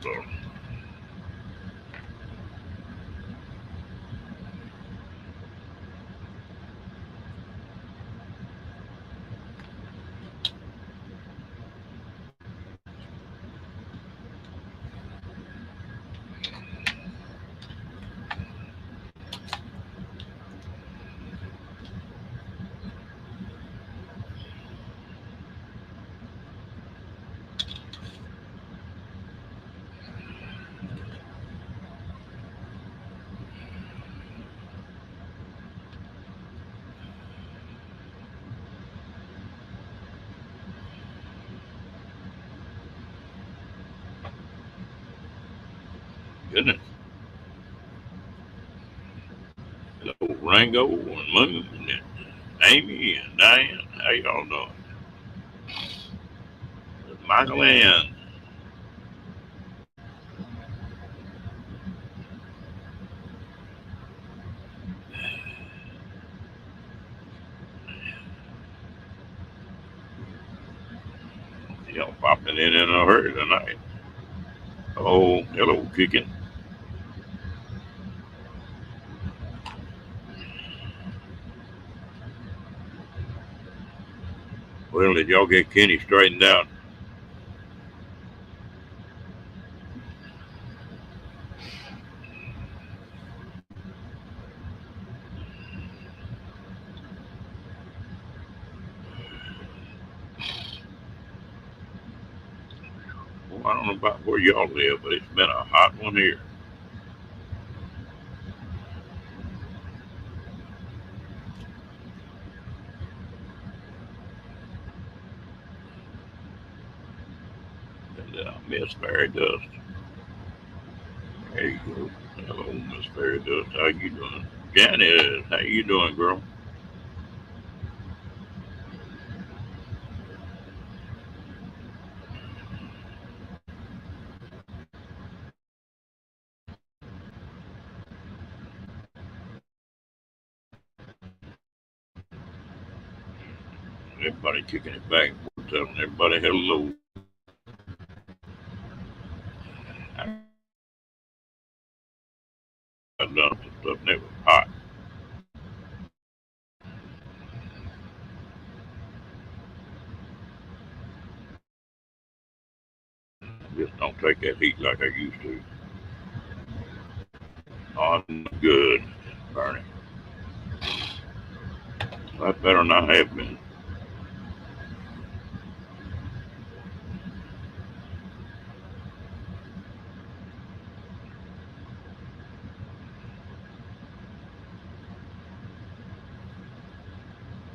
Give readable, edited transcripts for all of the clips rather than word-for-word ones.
So, goodness. Hello, Rango and Moon and Amy and Diane. How y'all doing? Michael and y'all popping in a hurry tonight. Oh, hello, kicking. Well, did y'all get Kenny straightened out? Well, I don't know about where y'all live, but it's been a hot one here. And Miss Fairy Dust. There you go. Hello, Miss Fairy Dust. How you doing? Janice, how you doing, girl? Everybody kicking it back. We're telling everybody hello. I done some stuff that was hot. Just don't take that heat like I used to. I'm good, Bernie. That's better than I have been.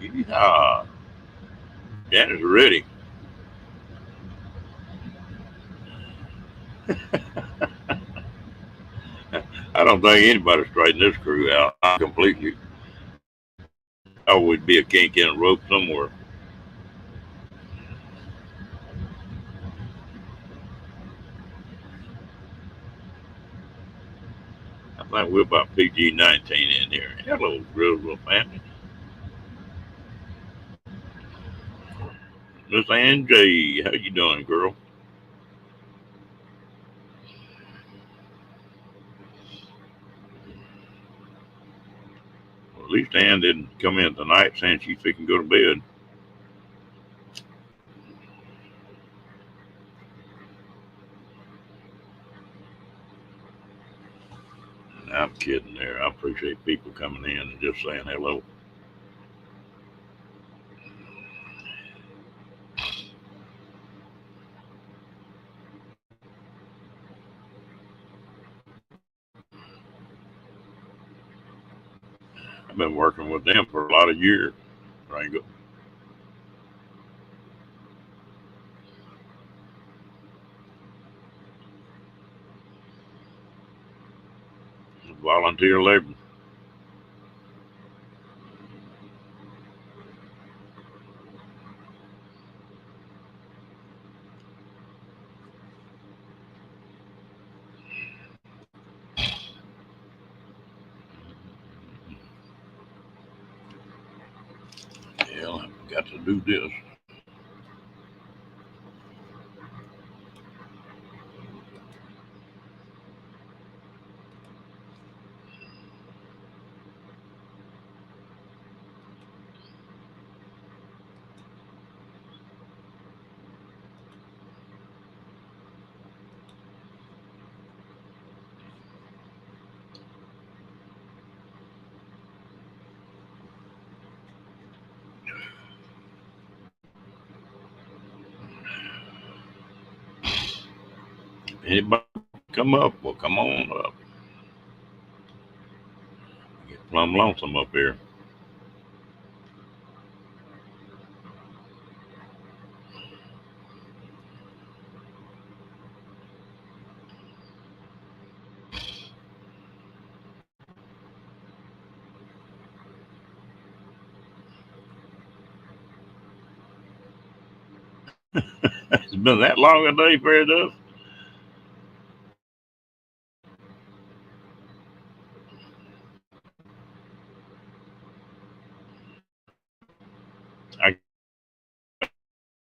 Yeehaw. Janice ready. I don't think anybody straightened this crew out. I completely. I would be a kink in a rope somewhere. I think we're about PG-19 in here. Hello, Grizzle family. Miss Angie, how you doing, girl? Well, at least Ann didn't come in tonight saying she's fixing to go to bed. I'm kidding there. I appreciate people coming in and just saying hello. I've been working with them for a lot of years. Rango. Volunteer labor. Hell, I've got to do this. Anybody come up? Well, come on up. Get plumb lonesome up here. It's been that long a day, Fair Dust. I gave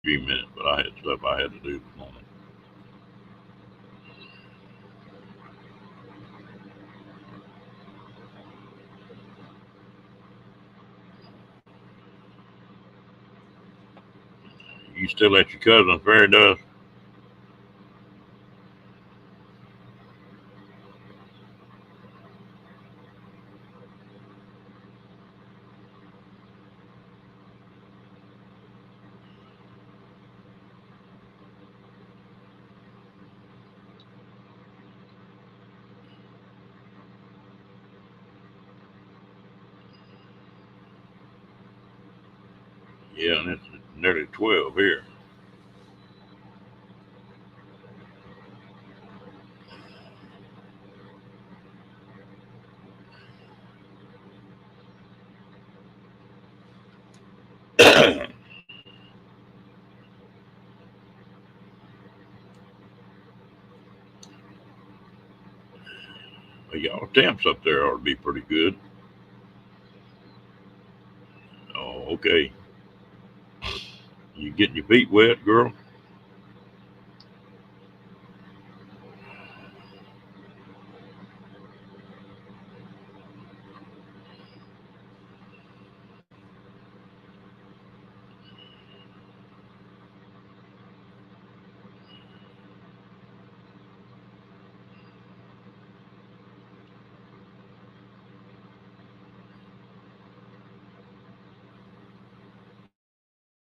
you a few minutes, but I had stuff I had to do this morning. You still at your cousin Fair Dust? Yeah, and it's nearly 12 here. Well, y'all temps up there ought to be pretty good. Oh, okay. You getting your feet wet, girl?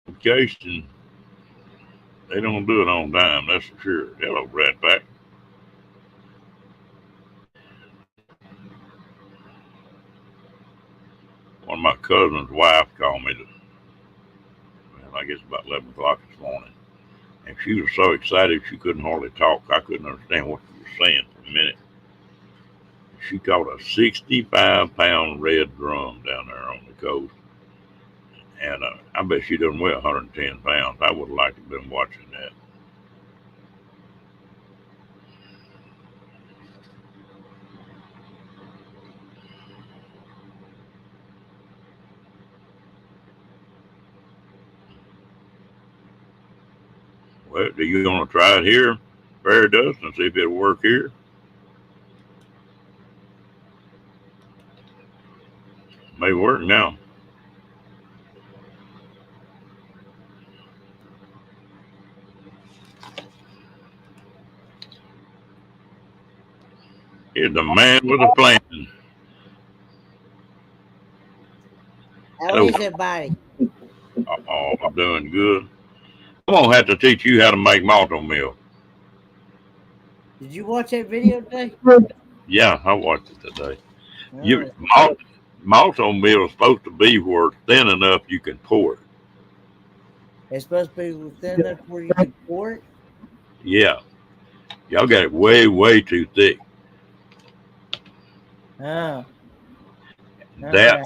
Vacation, they don't do it on dime, that's for sure. Hello, Rat Pack. One of my cousin's wife called me, well, I guess about 11 o'clock this morning. And she was so excited she couldn't hardly talk. I couldn't understand what she was saying for a minute. She caught a 65-pound red drum down there on the coast. And I bet she doesn't weigh 110 pounds. I would have liked to have been watching that. Well, do you want to try it here, Fair Dust, and see if it'll work here? May work now. Here's the man with a plan. How Oh, is everybody? oh, I'm doing good. I'm gonna have to teach you how to make malto meal. Did you watch that video today? Yeah, I watched it today. Oh, Malto meal is supposed to be where it's thin enough you can pour it. it's supposed to be thin enough where you can pour it. Yeah, y'all got it way, way too thick. Oh, That, okay.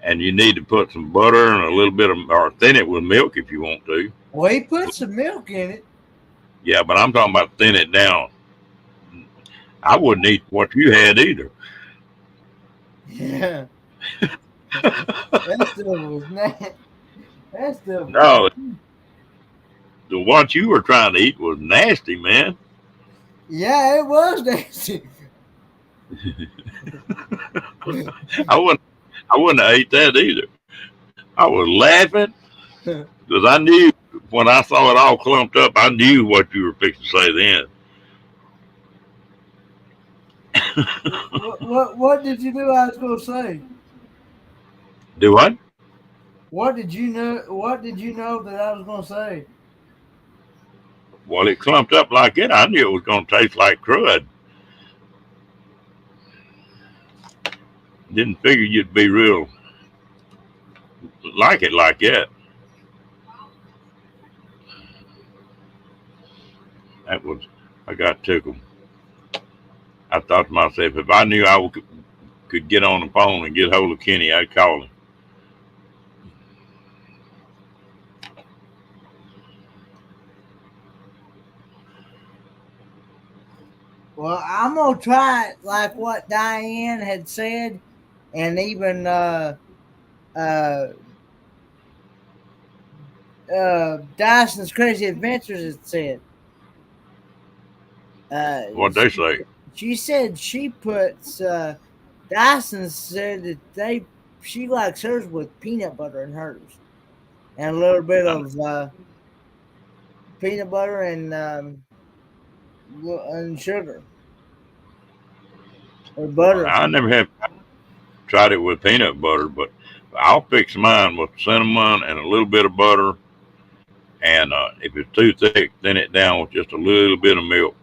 and you need to put some butter and a little bit of, or thin it with milk if you want to. Well, he put some milk in it. Yeah, but I'm talking about thin it down. I wouldn't eat what you had either. Yeah, that stuff was nasty. That stuff was. No, the what you were trying to eat was nasty, man. Yeah, it was nasty. I wouldn't, I wouldn't have ate that either. I was laughing because I knew when I saw it all clumped up, I knew what you were fixing to say then. What did you know I was going to say? Do what? What did you know? What did you know that I was going to say? Well, it clumped up like it. I knew it was going to taste like crud. Didn't figure you'd be real like it like that. That was, I got tickled. I thought to myself, if I knew could get on the phone and get hold of Kenny, I'd call him. Well, I'm gonna try it like what Diane had said, and even Dyson's Crazy Adventures had said. What'd they say? She said she puts. Dyson said that she likes hers with peanut butter in hers, and a little bit of peanut butter and sugar or butter. I never have tried it with peanut butter, but I'll fix mine with cinnamon and a little bit of butter. And if it's too thick, thin it down with just a little bit of milk.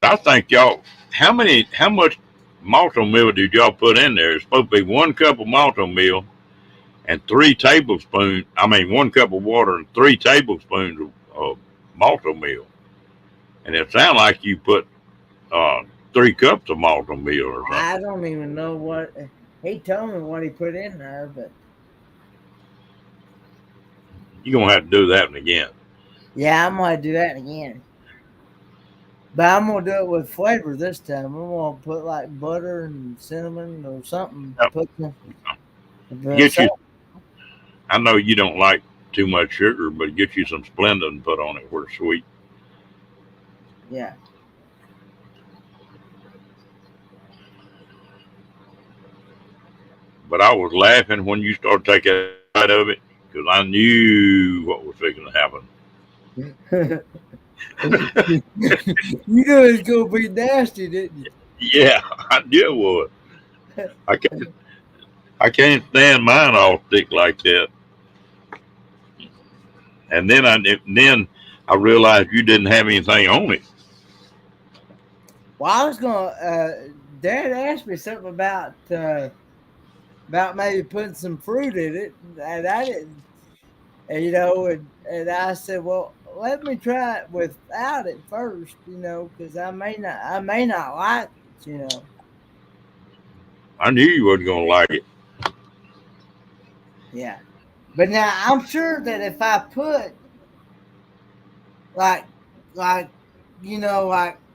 I think y'all, how much malto meal did y'all put in there? It's supposed to be 1 cup of malto meal and 3 tablespoons. 1 cup of water and 3 tablespoons of malto meal. And it sounded like you put 3 cups of malto meal or something. I don't even know what he told me what he put in there, but you're gonna have to do that one again. Yeah, I'm gonna do that again. But I'm gonna do it with flavor this time. I'm gonna put like butter and cinnamon or something. Get you. I know you don't like too much sugar, but get you some Splenda and put on it where it's sweet. Yeah. But I was laughing when you started taking a bite of it because I knew what was fixing to happen. You knew it was gonna be nasty, didn't you? Yeah, I knew it was. I can't stand mine all thick like that. And then I realized you didn't have anything on it. Well, I was gonna. Dad asked me something about maybe putting some fruit in it, and I didn't. And I said, well, let me try it without it first, because I may not like it, I knew you wasn't gonna like it. Yeah, but now I'm sure that if I put like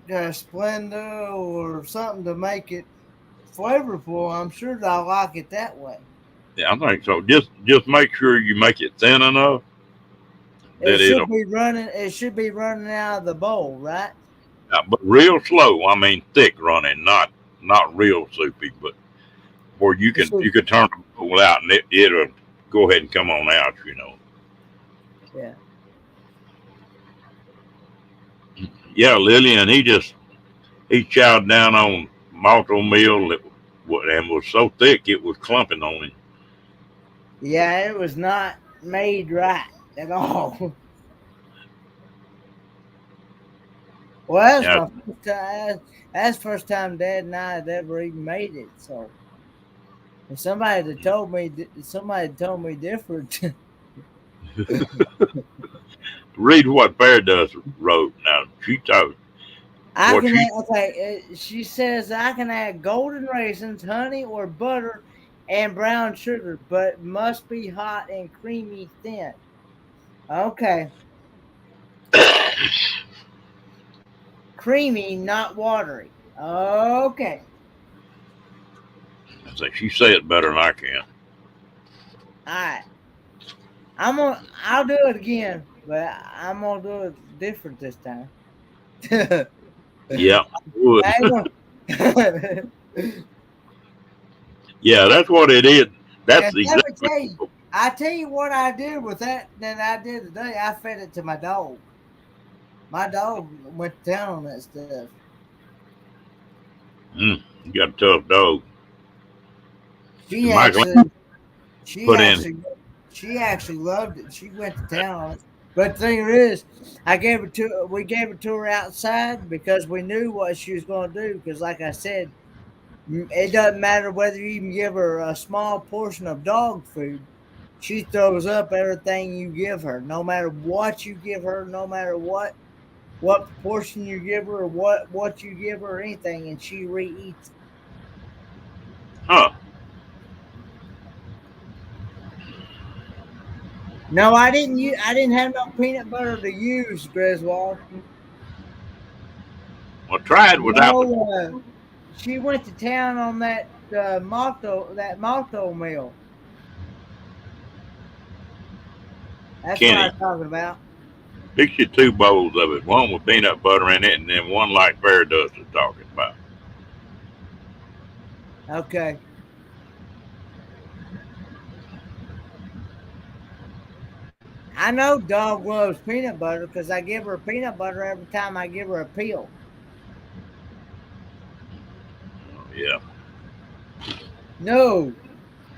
Splenda or something to make it flavorful, I'm sure that I'll like it that way. Yeah, I think so. Just make sure you make it thin enough that it should be running out of the bowl, right? But real slow. Thick running, not real soupy, but where you can turn the bowl out and it'll go ahead and come on out. Yeah. Yeah, Lillian, he chowed down on malto meal and was so thick it was clumping on him. Yeah, it was not made right at all. Well, that's the first time Dad and I had ever even made it. So, if somebody had told me different. Read what Fairdoes wrote. Now she told. She says I can add golden raisins, honey, or butter, and brown sugar, but must be hot and creamy thin. Okay. Creamy, not watery. Okay. She said it better than I can. All right. I'll do it again, but I'm gonna do it different this time. Yeah, I would. Yeah, that's what it is. That's exactly. I tell you what I did with that I did today. I fed it to my dog. My dog went down on that stuff. You got a tough dog. She actually loved it. She went to town on it. But the thing is, we gave it to her outside because we knew what she was going to do. Because, like I said, it doesn't matter whether you even give her a small portion of dog food. She throws up everything you give her, no matter what you give her, no matter what portion you give her, or what you give her, or anything, and she re-eats it. Huh. No, I didn't. I didn't have no peanut butter to use, Griswold. Well, try it without the. No, she went to town on that malto meal. That's what I Kenny, was talking about. fix you 2 bowls of it. One with peanut butter in it, and then one like Bear Dust is talking about. Okay. I know dog loves peanut butter because I give her peanut butter every time I give her a pill. Yeah. No.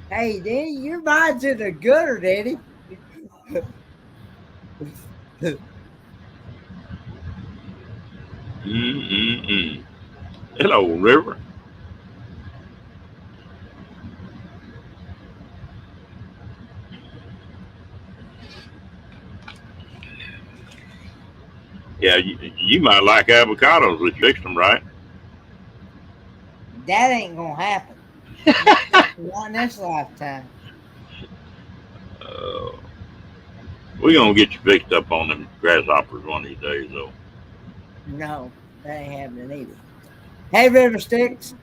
Hey, Danny, your mind's in the gutter, Danny. Mm-mm-mm. Hello, River. Yeah, you might like avocados if you fix them right. That ain't going to happen. Not in this lifetime. Uh, we're going to get you fixed up on them grasshoppers one of these days, though. No, that ain't happening either. Hey, River Sticks.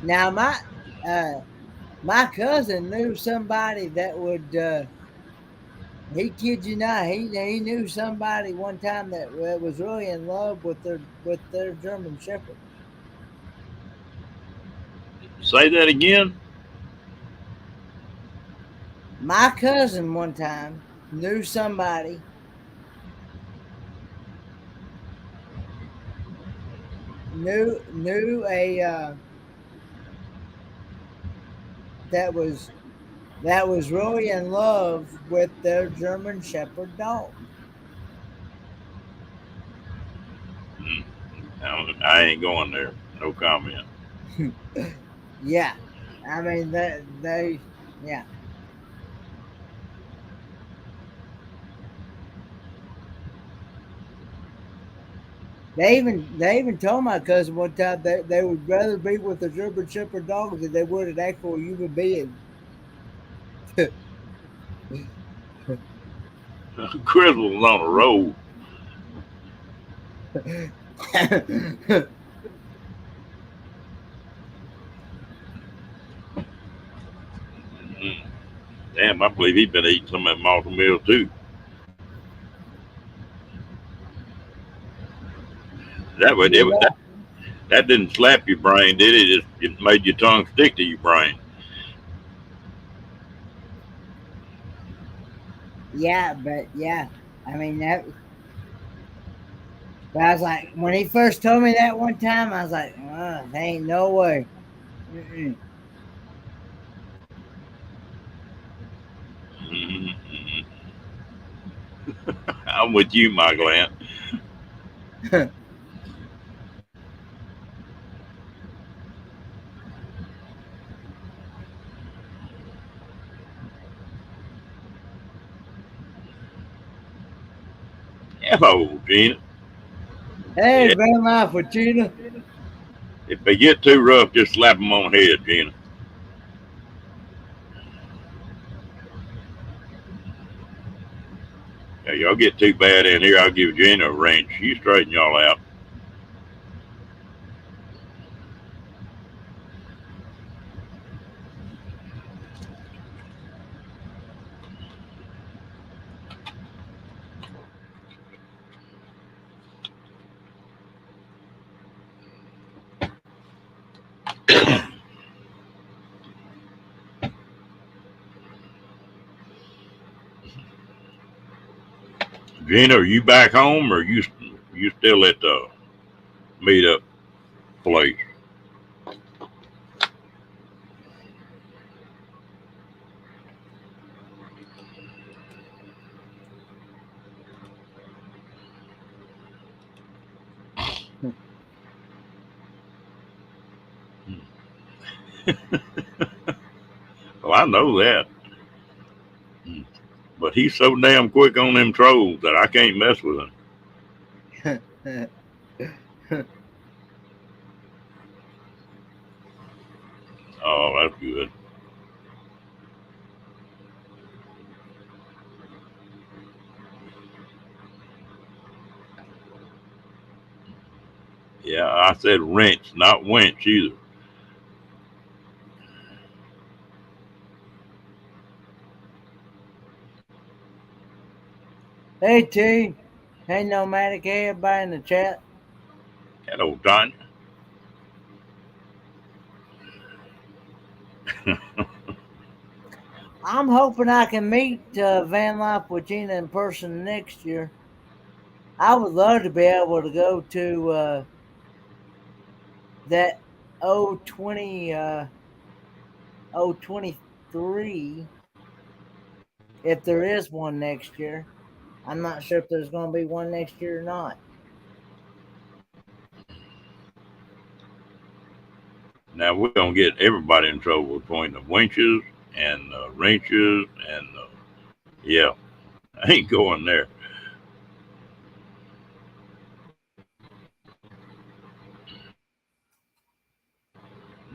Now, my cousin knew somebody that would. He kid you not. He knew somebody one time that was really in love with their German Shepherd. Say that again? My cousin one time knew somebody knew a that was really in love with their German Shepherd dog. Mm, I ain't going there. No comment. Yeah, I mean they yeah. They even told my cousin one time that they would rather be with a German Shepherd dog than they would an actual human being. Chris was on the road. Mm, damn, I believe he'd been eating some of that malted meal, too. That way, Yeah, that didn't slap your brain, did it? It made your tongue stick to your brain. yeah, but yeah, I mean that. But I was like, when he first told me that one time, I was like, ain't no way. Mm-mm. Mm-hmm. I'm with you, Michael Ant. Hello, Gina. Hey, Yeah, Grandma Fortuna. if they get too rough, just slap them on the head, Gina. Yeah, y'all get too bad in here, I'll give Gina a wrench. You straighten y'all out. Gina, are you back home or you still at the meetup place? Well, I know that. But he's so damn quick on them trolls that I can't mess with him. Oh, that's good. Yeah, I said wrench, not winch either. Hey T. Hey Nomadic. Hey everybody in the chat. Hello, Tanya. I'm hoping I can meet Van Life with Gina in person next year. I would love to be able to go to that 020 023 if there is one next year. I'm not sure if there's going to be one next year or not. Now we're gonna get everybody in trouble with pointing the winches and wrenches and yeah, I ain't going there.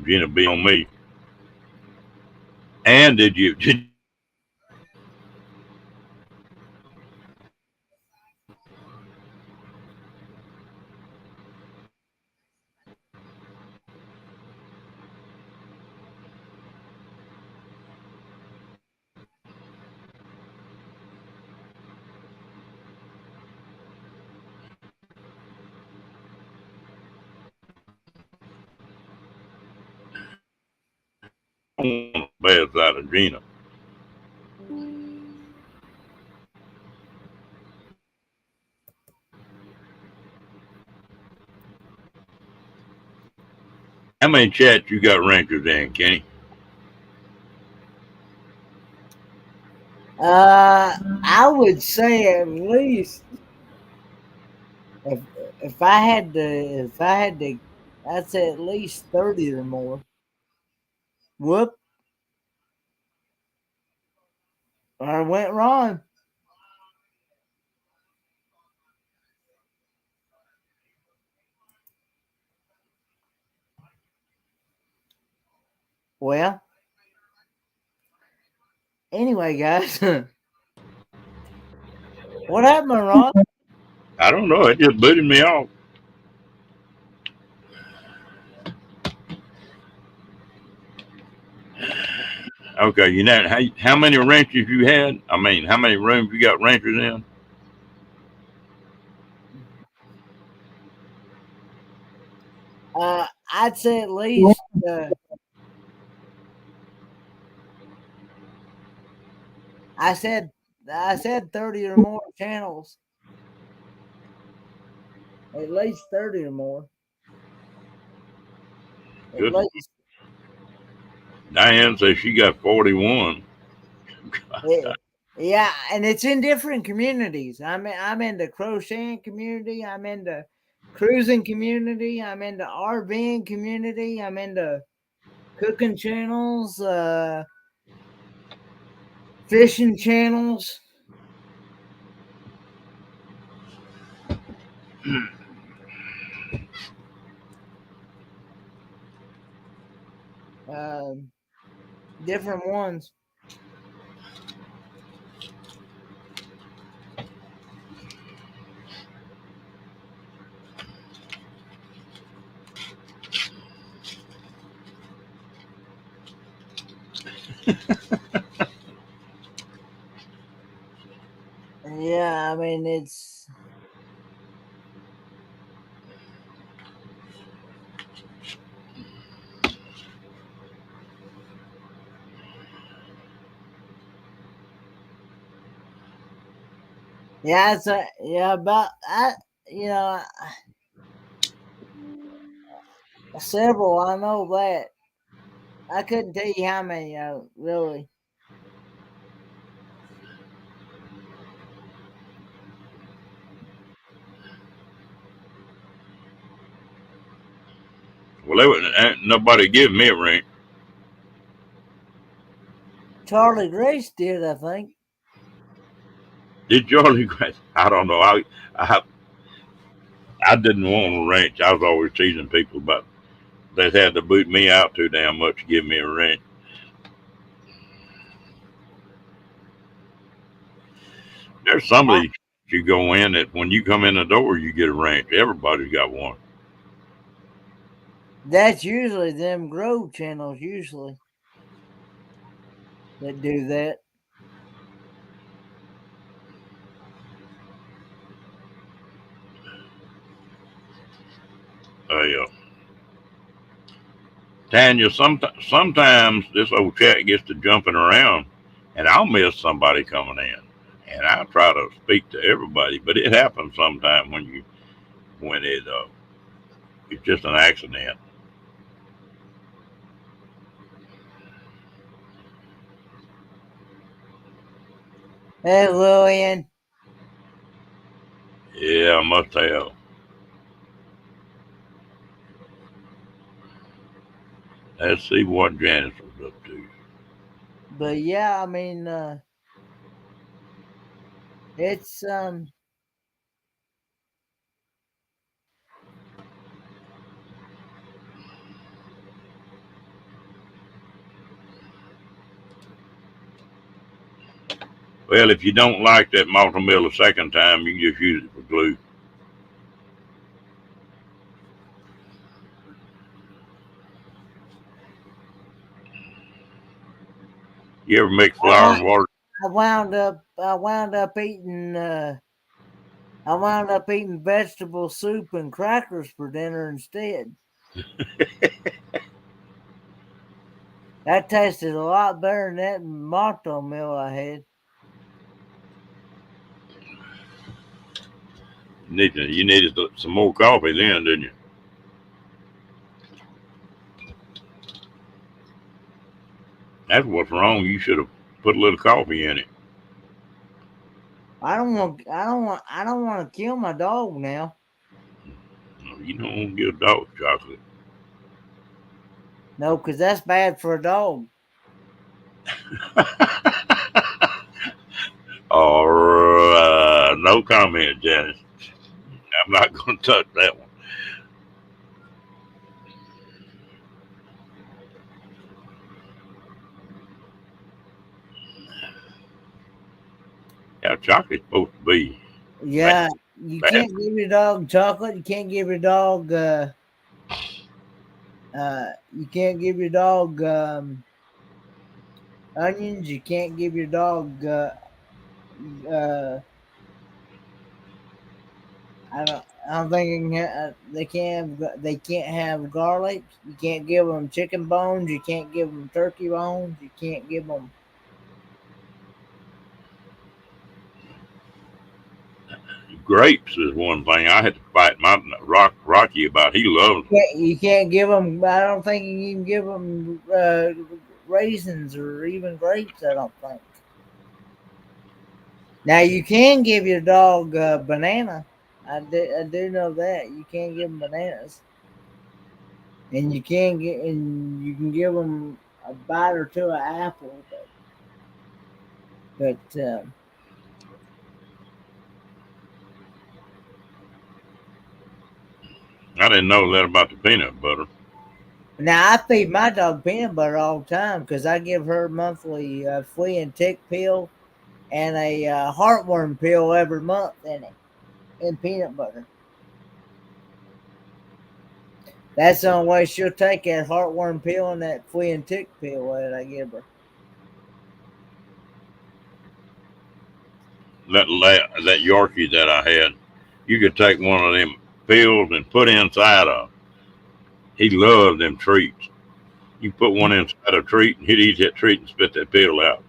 Gina be on me. And did on the bad side of Gina? How many chats you got wrenches in, Kenny? I would say at least if I had to I'd say at least 30 or more. Whoop. I went wrong. Well, anyway, guys. What happened, Ron? I don't know. It just booted me off. Okay, you know how many wrenches you had? I mean, how many rooms you got wrenches in? I'd say at least I said 30 or more channels. At least 30 or more. At Good. least. Diane says she got 41. Yeah, and it's in different communities. I'm in the crocheting community. I'm in the cruising community. I'm in the RVing community. I'm in the cooking channels, fishing channels. Different ones. Yeah, I mean it's Yeah, yeah, about I, you know, several. I know that. I couldn't tell you how many. Really. Well, ain't nobody give me a ranch. Charlie Grace did, I think. Did Charlie Grace? I don't know. I I didn't want a ranch. I was always teasing people about they had to boot me out too damn much to give me a ranch. There's some of I, these you go in that when you come in the door you get a ranch. Everybody's got one. that's usually them Grove channels usually that do that. Yeah. Tanya, sometimes this old chat gets to jumping around, and I'll miss somebody coming in, and I try to speak to everybody, but it happens sometime when it's just an accident. Hey, Lillian. Yeah, I must have. Let's see what Janice was up to. But yeah, I mean, it's Well, if you don't like that multi-mill a second time, you can just use it for glue. You ever mix I flour wound, and water? I wound up eating vegetable soup and crackers for dinner instead. That tasted a lot better than that Monto meal I had. You needed some more coffee then, didn't you? That's what's wrong. You should have put a little coffee in it. I don't want to kill my dog now. You don't want to give a dog chocolate. No, because that's bad for a dog. Or no comment, Janice. I'm not going to touch that one. Yeah, chocolate's supposed to be bad. Yeah, you bad. can't give your dog chocolate. You can't give your dog. You can't give your dog onions. You can't give your dog. Uh, I don't think they can't have garlic. You can't give them chicken bones. You can't give them turkey bones. You can't give them. Grapes is one thing I had to fight my Rocky about. He loves them. You can't give them. I don't think you can give them raisins or even grapes. I don't think. Now you can give your dog banana. I do know that you can give them bananas, and you can give them a bite or two of apple, but I didn't know that about the peanut butter. now I feed my dog peanut butter all the time because I give her monthly flea and tick pill and a heartworm pill every month in peanut butter. That's the only way she'll take that heartworm pill and that flea and tick pill that I give her. That Yorkie that I had, you could take one of them pills and put inside a. He loved them treats. You put one inside a treat, and he'd eat that treat and spit that pill out.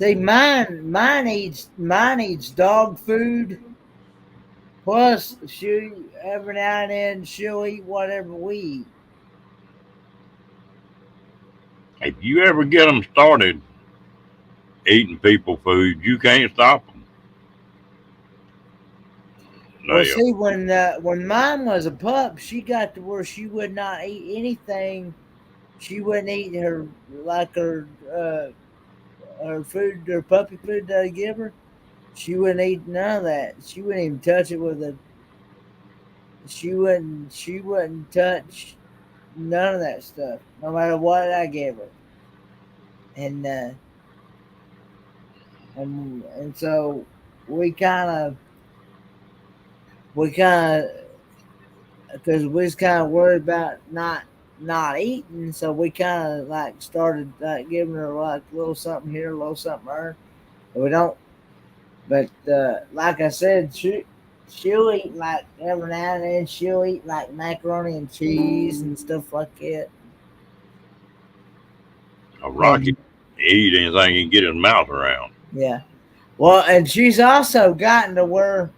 See, mine eats dog food. Plus, she every now and then she'll eat whatever we eat. If you ever get them started eating people food, you can't stop them. Well, They, see, when mine was a pup, she got to where she would not eat anything. She wouldn't eat her food, her puppy food that I give her. She wouldn't eat none of that. She wouldn't even touch it with a. She wouldn't touch none of that stuff, no matter what I gave her. And and so we kind of we kind of because we was kind of worried about not eating, so we kind of like started like giving her like a little something here, a little something there. We don't, but like I said, she'll eat like every now and then. She'll eat like macaroni and cheese and stuff like that. a Rocky And eat anything he can get his mouth around. yeah, well, and she's also gotten to where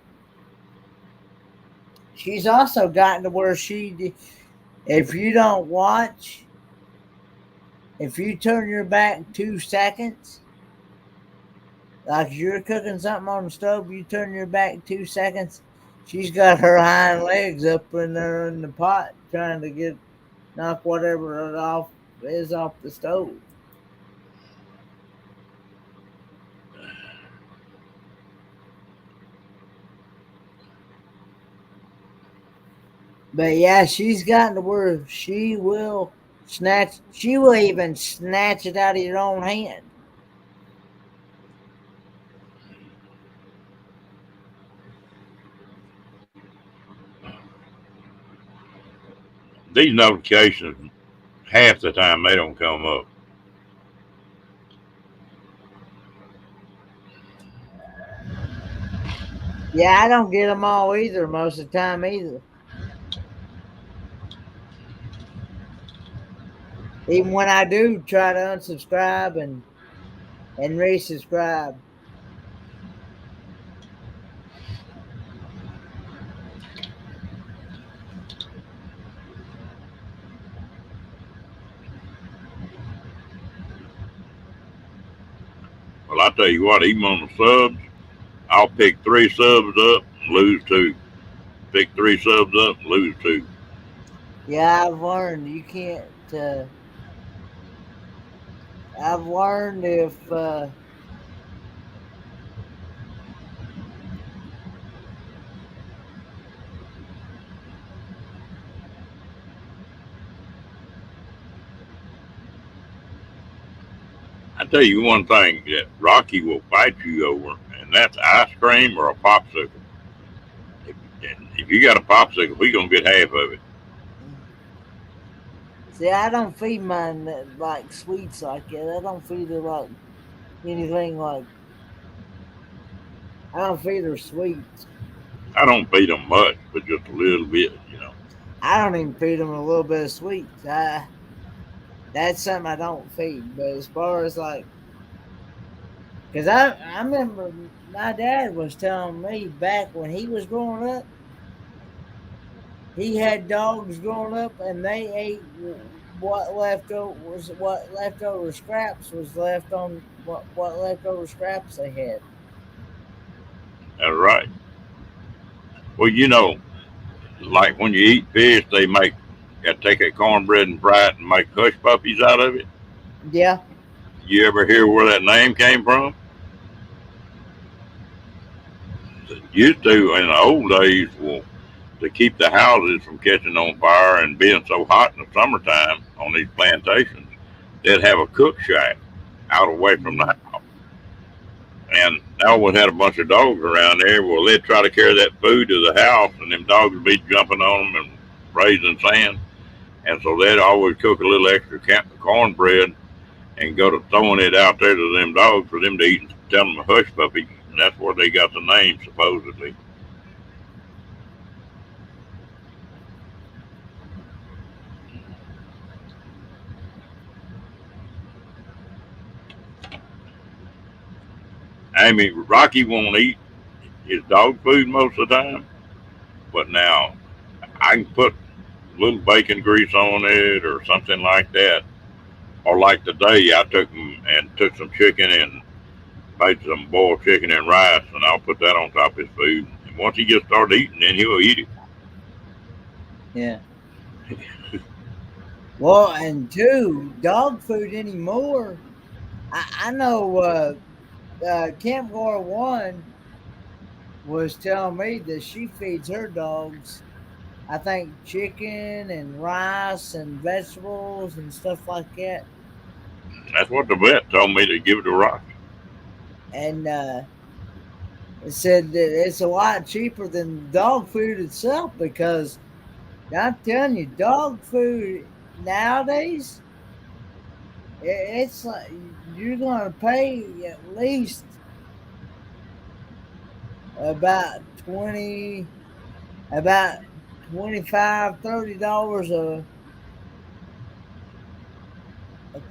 if you don't watch, if you turn your back 2 seconds, like you're cooking something on the stove, you turn your back 2 seconds, she's got her hind legs up in there in the pot trying to knock whatever it off the stove. But yeah, she's gotten to where she will even snatch it out of your own hand. These notifications, half the time they don't come up. Yeah, I don't get them all either most of the time either. Even when I do try to unsubscribe and resubscribe. Well, I tell you what, even on the subs, I'll pick three subs up and lose two. Pick three subs up and lose two. Yeah, I've learned you can't. I've learned if I tell you one thing that Rocky will fight you over, and that's ice cream or a popsicle. If, if you got a popsicle, we gonna get half of it. see, I don't feed mine like sweets like that. I don't feed her like anything like. I don't feed her sweets. I don't feed them much, but just a little bit. I don't even feed them a little bit of sweets. That's something I don't feed. But as far as like, because I remember my dad was telling me back when he was growing up, he had dogs growing up, and they ate what leftover scraps was left on what leftover scraps they had. That's right. Well, like when you eat fish, they got to take that cornbread and fry it and make hush puppies out of it. Yeah, You ever hear where that name came from? Used to in the old days, well, to keep the houses from catching on fire and being so hot in the summertime on these plantations, they'd have a cook shack out away from the house. And I always had a bunch of dogs around there. Well, they'd try to carry that food to the house, and them dogs would be jumping on them and raising sand. And so they'd always cook a little extra cornbread and go to throwing it out there to them dogs for them to eat and tell them a hush puppy. And that's where they got the name, supposedly. Amy, Rocky won't eat his dog food most of the time, but now I can put a little bacon grease on it or something like that. Or like today, I took him and took some chicken and made some boiled chicken and rice, and I'll put that on top of his food. And once he gets started eating, then he'll eat it. Yeah. Well, and two, dog food anymore. I know Camp Gore One was telling me that she feeds her dogs, I think, chicken and rice and vegetables and stuff like that. That's what the vet told me to give it to Rocky. And it said that it's a lot cheaper than dog food itself because I'm telling you, dog food nowadays, it's like you're going to pay at least about 20, about 25, $30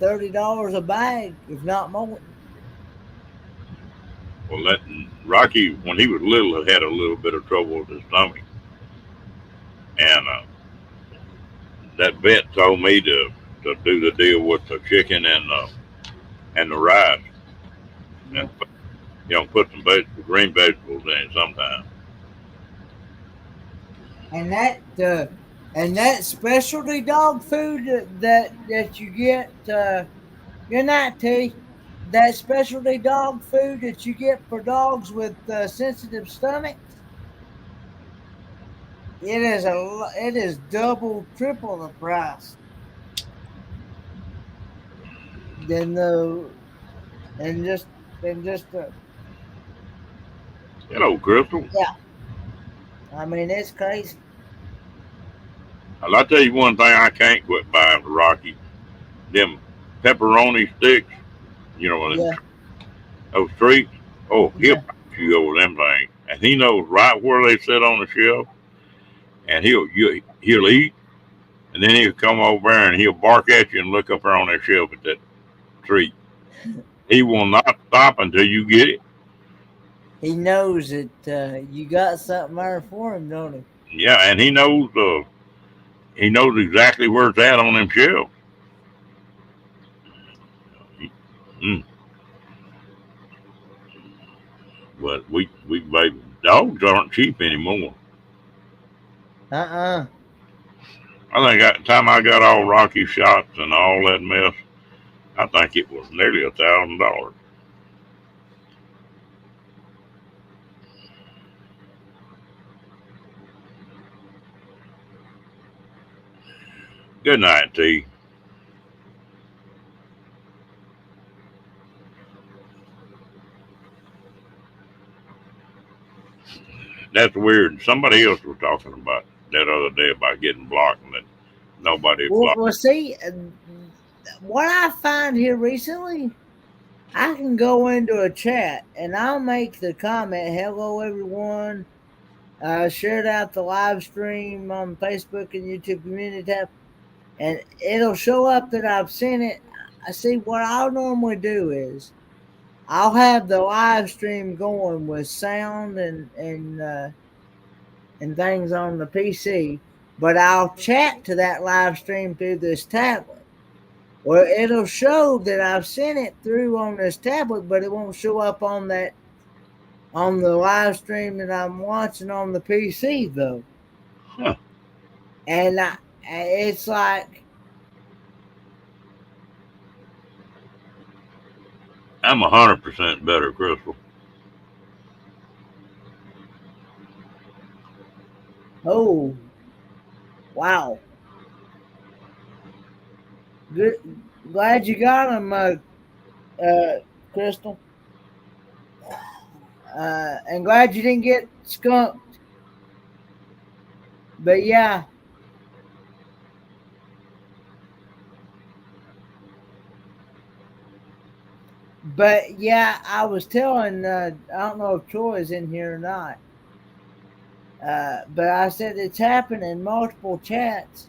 $30 a bag, if not more. Well, that Rocky, when he was little, had a little bit of trouble with his stomach, and that vet told me to do the deal with the chicken and the rice, Yeah. and put some green vegetables in it sometimes. And that specialty dog food that you get, good night, T. That specialty dog food that you get for dogs with sensitive stomachs, it is double, triple the price than the and just than just the Hello, Crystal. yeah. I mean, it's crazy. And I'll tell you one thing I can't quit buying for Rocky. Them pepperoni sticks, Yeah, those treats. Oh, he'll yeah. chew over them things. And he knows right where they sit on the shelf. And he'll eat. And then he'll come over there and he'll bark at you and look up there on that shelf at that treat. He will not stop until you get it. He knows that you got something there for him, don't he? Yeah, and he knows exactly where it's at on them shelves. Mm. But we baby dogs aren't cheap anymore. Uh-uh. I think at the time I got all Rocky shots and all that mess, I think it was nearly $1,000. Good night, T. That's weird. Somebody else was talking about that other day about getting blocked and that nobody blocked. Well, see, what I find here recently, I can go into a chat and I'll make the comment, "Hello, everyone." Shared out the live stream on Facebook and YouTube community tab, and it'll show up that I've seen it. I see what I'll normally do is I'll have the live stream going with sound and things on the PC, but I'll chat to that live stream through this tablet. Well, it'll show that I've sent it through on this tablet, but it won't show up on the live stream that I'm watching on the PC though. Huh. And it's like, I'm 100% better, Crystal. oh wow, good, glad you got them, Crystal, and glad you didn't get skunked. But yeah, I was telling, I don't know if Troy is in here or not, but I said it's happened in multiple chats,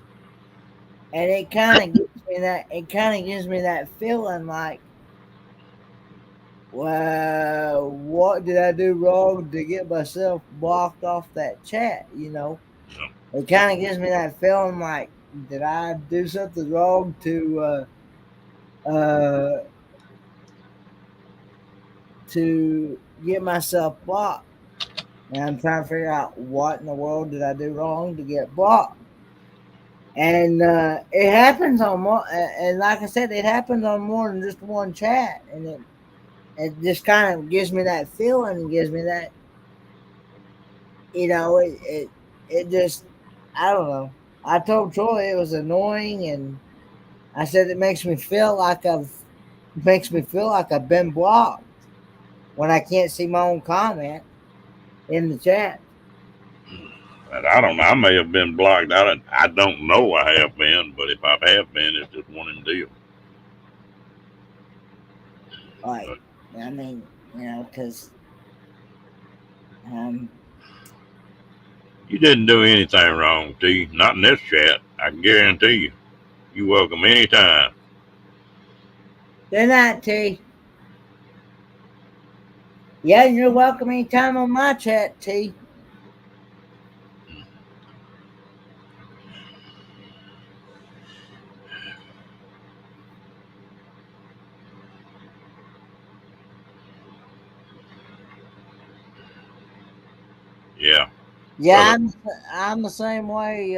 and it kind of gives me that feeling like well, what did I do wrong to get myself blocked off that chat? You know, Yeah. it kind of gives me that feeling like, did I do something wrong uh, to get myself blocked? And I'm trying to figure out what in the world did I do wrong to get blocked. And it happens on more, and like I said, it happens on more than just one chat, and it just kind of gives me that feeling, and gives me that, it just, I don't know. I told Troy it was annoying, and I said it makes me feel like I've been blocked when I can't see my own comment in the chat. And I don't know. I may have been blocked. I don't know I have been, but if I have been, it's just one of them deals. Like, I mean, because You didn't do anything wrong, T. Not in this chat. I can guarantee you. You're welcome anytime. good night, T. Yeah, you're welcome anytime on my chat, T. Yeah. Yeah, Well, I'm the same way.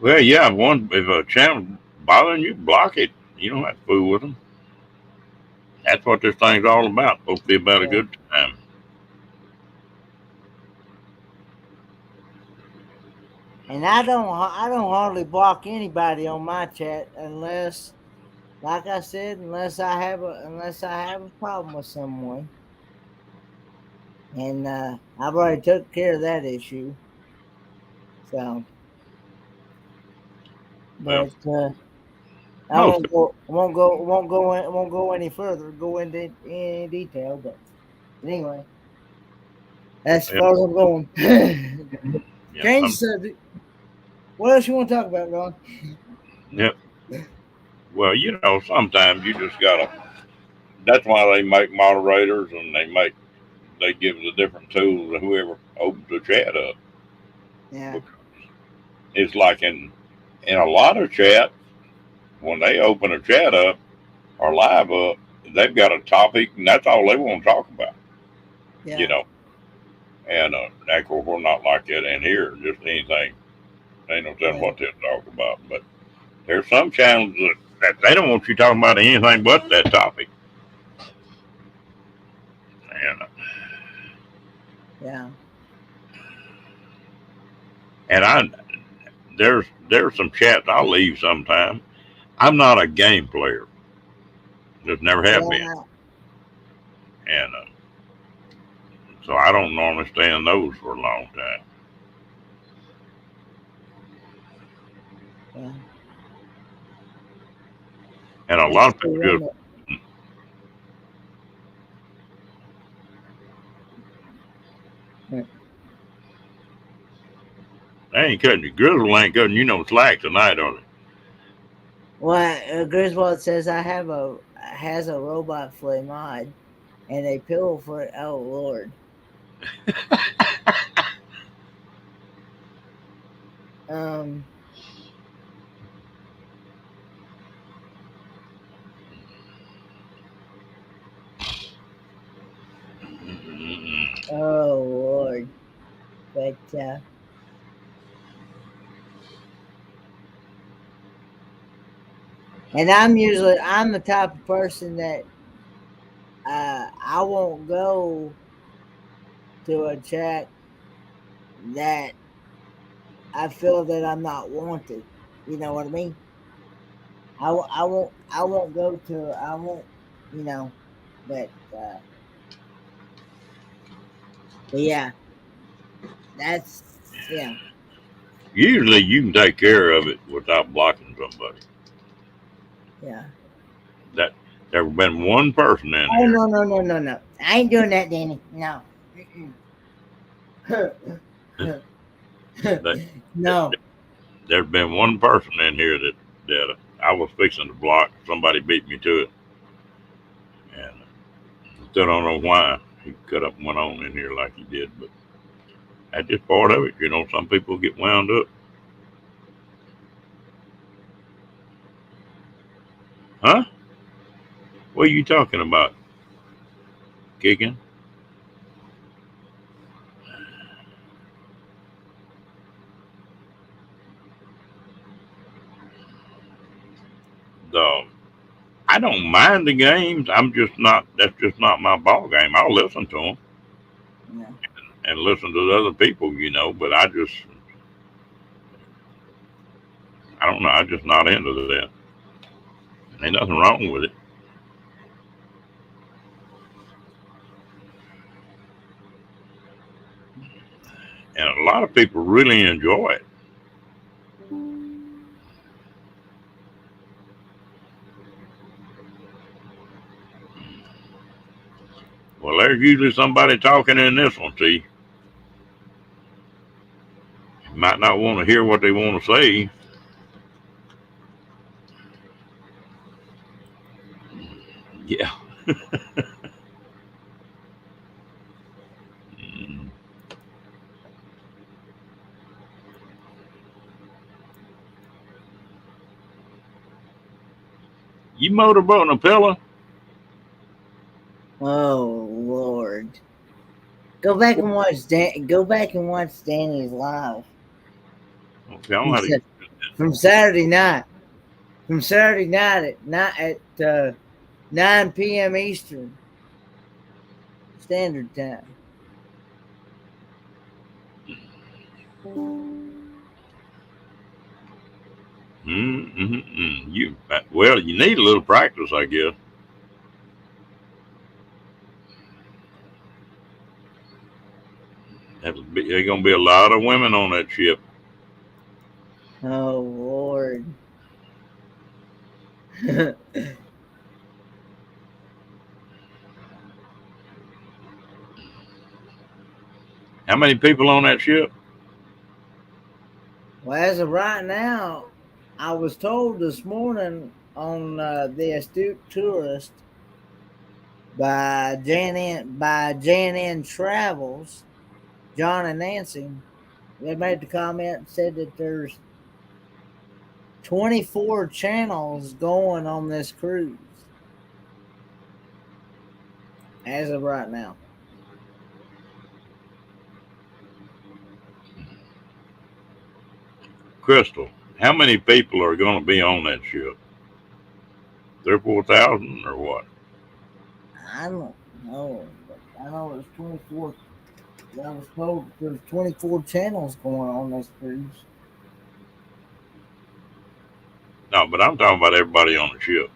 well, yeah. If a channel bothering you, block it. You don't have to fool with them. That's what this thing's all about. Supposed to be about a Yeah. good time. And I don't hardly block anybody on my chat unless, like I said, unless I have a problem with someone. And I've already took care of that issue. So, Well, but most of won't go any further, go into any detail. But anyway, that's as yeah, far as I'm going. yeah, Change the subject. What else you want to talk about, Ron? yeah. Well, sometimes you just gotta. That's why they make moderators and they give the different tools to whoever opens the chat up. Yeah. Because it's like in a lot of chat when they open a chat up or live up, they've got a topic and that's all they want to talk about. Yeah. You know, and of course we're not like that in here. Just anything. They don't tell them Yeah. what they'll talk about. But there's some channels that they don't want you talking about anything but that topic. And Yeah. and I there's some chats I'll leave sometime. I'm not a game player. Just never have been. Yeah. And so I don't normally stay in those for a long time. Yeah. And a I lot used of to people run just it. they ain't cutting you. Grizzle ain't cutting you no slack tonight, are they? Well, Griswold says has a robot flea mod, and a pillow for it. Oh Lord. Um. Mm-mm. Oh Lord. But and I'm the type of person that I won't go to a chat that I feel that I'm not wanted. You know what I mean? I won't go to I won't you know but yeah, that's yeah. Usually you can take care of it without blocking somebody. Yeah. That there been one person in Oh here. no. I ain't doing that, Danny. No. That, No. there's been one person in here that I was fixing to block. Somebody beat me to it, and still don't know why he cut up and went on in here like he did. But that's just part of it. You know, some people get wound up. Huh? What are you talking about? Kicking? The I don't mind the games. I'm just not. That's just not my ball game. I'll listen to them Yeah. and listen to the other people, you know. But I don't know. I'm just not into that. Ain't nothing wrong with it. And a lot of people really enjoy it. Well, there's usually somebody talking in this one. See, you might not want to hear what they want to say. Yeah. Mm. You motorboating a pillow? Oh Lord. Go back and watch Go back and watch Danny's live Okay, I don't know from, how to. from Saturday night. From Saturday night at 9 p.m. Eastern Standard Time. You well, you need a little practice, I guess. There's gonna be a lot of women on that ship. Oh Lord. How many people on that ship? Well, as of right now, I was told this morning on the Astute Tourist by Jan N Travels, John and Nancy. They made the comment and said that there's 24 channels going on this cruise as of right now. Crystal, how many people are going to be on that ship? 3 or 4 thousand or what? I don't know, but I know there's 24. I was told there's 24 channels going on this cruise. No, but I'm talking about everybody on the ship.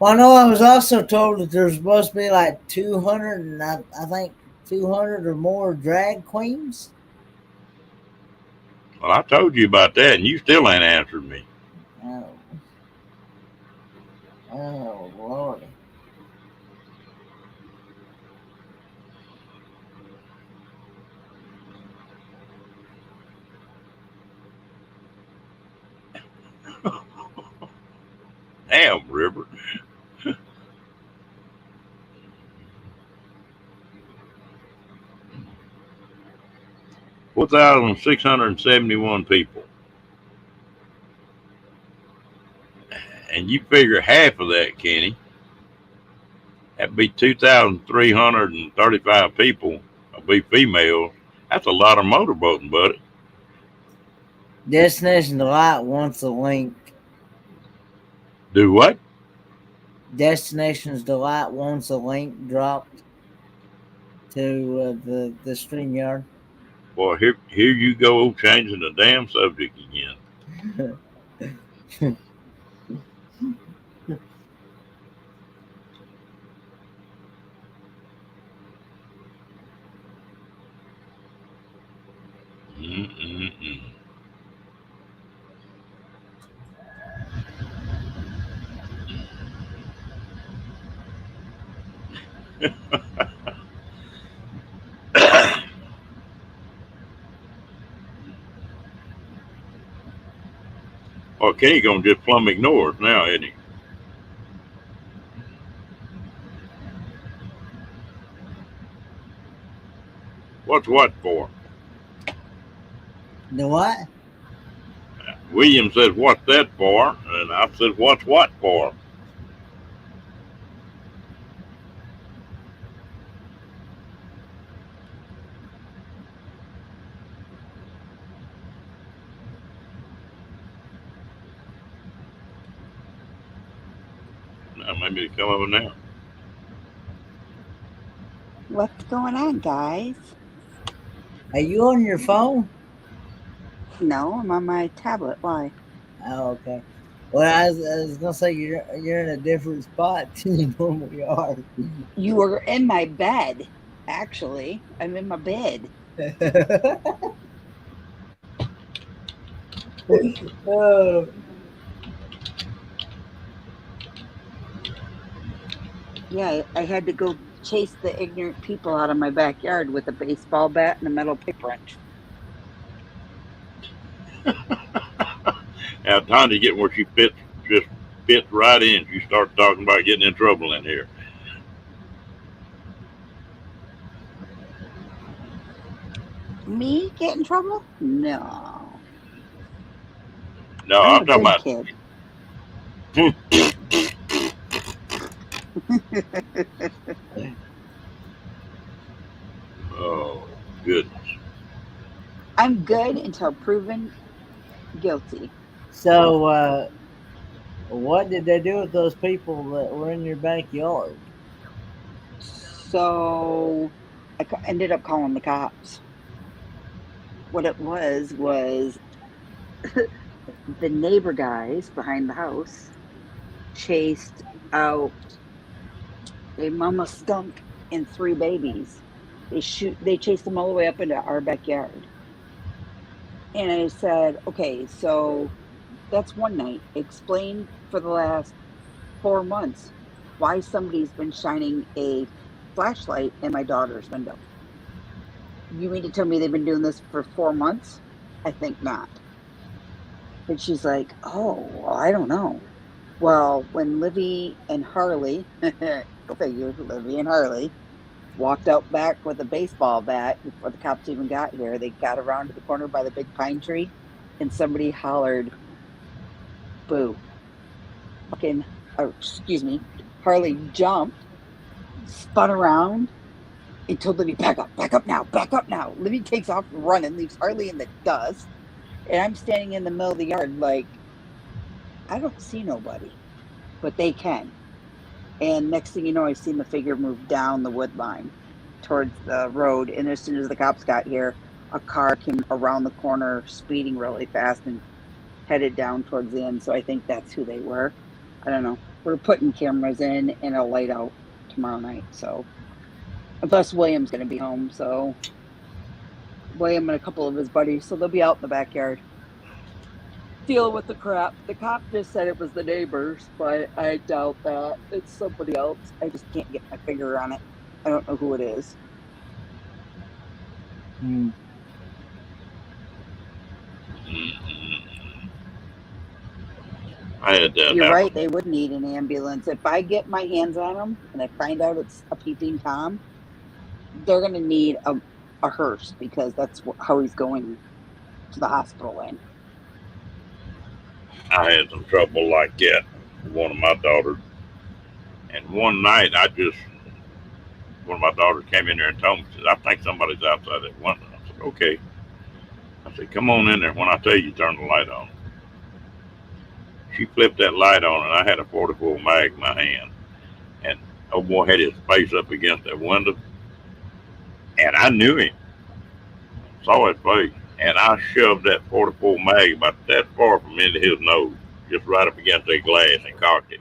Well, I know I was also told that there's supposed to be like 200, and I think 200 or more drag queens. Well, I told you about that, and you still ain't answered me. Oh, oh Lordy. Damn, River. 4,671 people. And you figure half of that, Kenny, that'd be 2,335 people will be females. That's a lot of motorboating, buddy. Destination Delight wants a link. Do what? Destinations Delight wants a link dropped to the StreamYard. Boy, here you go changing the damn subject again. Mm-mm-mm. Well, Kenny gonna just plumb ignore us now, isn't he? What's what for? The what? William says, "What's that for?" And I said, "What's what for?" Now maybe they come over now. What's going on, guys? Are you on your phone? No, I'm on my tablet. Why? Oh, okay. Well, I was gonna say you're in a different spot than you normally are. You were in my bed, actually. I'm in my bed. Oh, Yeah, I had to go chase the ignorant people out of my backyard with a baseball bat and a metal pick wrench. Now Tanya get where she fits, just fits right in. She starts talking about getting in trouble in here. Me get in trouble? No. No, I'm I'm a talking good about. kid. Oh goodness. I'm good until proven guilty. so what did they do with those people that were in your backyard? So I ended up calling the cops. What it was the neighbor guys behind the house chased out a mama skunk and three babies. They chased them all the way up into our backyard. And I said, okay, so that's one night. Explain for the last 4 months why somebody's been shining a flashlight in my daughter's window. You mean to tell me they've been doing this for 4 months? I think not. And she's like, oh, well, I don't know. Well, when Livy and Harley, go figure, Livy and Harley, walked out back with a baseball bat before the cops even got here, they got around to the corner by the big pine tree and somebody hollered, boo. Fucking, or excuse me, Harley jumped, spun around, and told Livy, back up now. Livy takes off running, leaves Harley in the dust. And I'm standing in the middle of the yard like, I don't see nobody, but they can. And next thing you know, I seen the figure move down the wood line towards the road. And as soon as the cops got here, a car came around the corner, speeding really fast and headed down towards the end. So I think that's who they were. I don't know. We're putting cameras in and a light out tomorrow night. So, and plus William's going to be home. So William and a couple of his buddies. So they'll be out in the backyard dealing with the crap. The cop just said it was the neighbors, but I doubt that. It's somebody else. I just can't get my finger on it. I don't know who it is. Hmm. I had that You're happen. right. They would need an ambulance. If I get my hands on them and I find out it's a peeping Tom, they're going to need a hearse because that's how he's going to the hospital in. I had some trouble like that with one of my daughters. And one night, one of my daughters came in there and told me, she said, I think somebody's outside that window. I said, okay. I said, come on in there. When I tell you, turn the light on. She flipped that light on, and I had a 44 mag in my hand. And old boy had his face up against that window. And I knew him, saw his face. And I shoved that 44 mag about that far from into his nose, just right up against that glass and cocked it.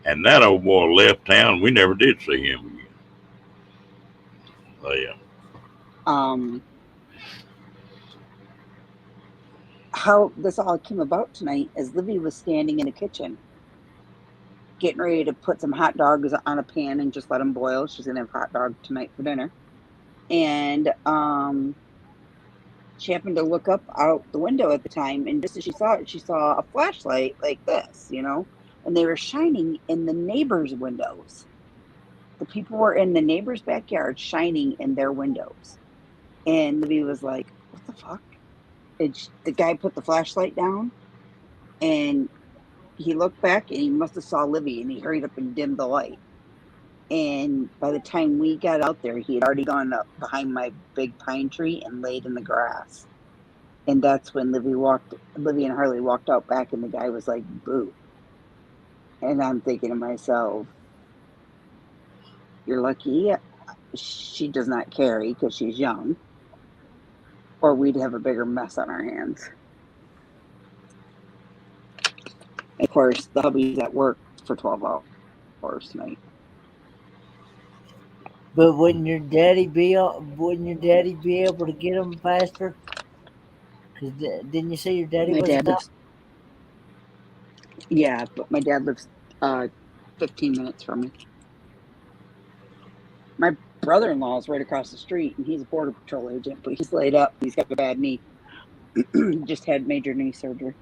And that old boy left town. We never did see him again. So, yeah. How this all came about tonight is Livy was standing in the kitchen getting ready to put some hot dogs on a pan and just let them boil. She's going to have hot dog tonight for dinner. And she happened to look up out the window at the time, and just as she saw it, she saw a flashlight like this, and they were shining in the neighbors' windows. The people were in the neighbors' backyard shining in their windows. And Libby was like, what the fuck? The guy put the flashlight down, and he looked back, and he must have saw Libby, and he hurried up and dimmed the light. And by the time we got out there, he had already gone up behind my big pine tree and laid in the grass. And that's when Libby and Harley walked out back, and the guy was like, boo. And I'm thinking to myself, you're lucky she does not carry because she's young, or we'd have a bigger mess on our hands. Of course, the hubby's at work for 12 hours tonight. But wouldn't your daddy be able to get them faster? Cause didn't you say your daddy My was dad a lives. Yeah, but my dad lives 15 minutes from me. My brother-in-law is right across the street, and he's a border patrol agent, but he's laid up. He's got a bad knee. Just had major knee surgery.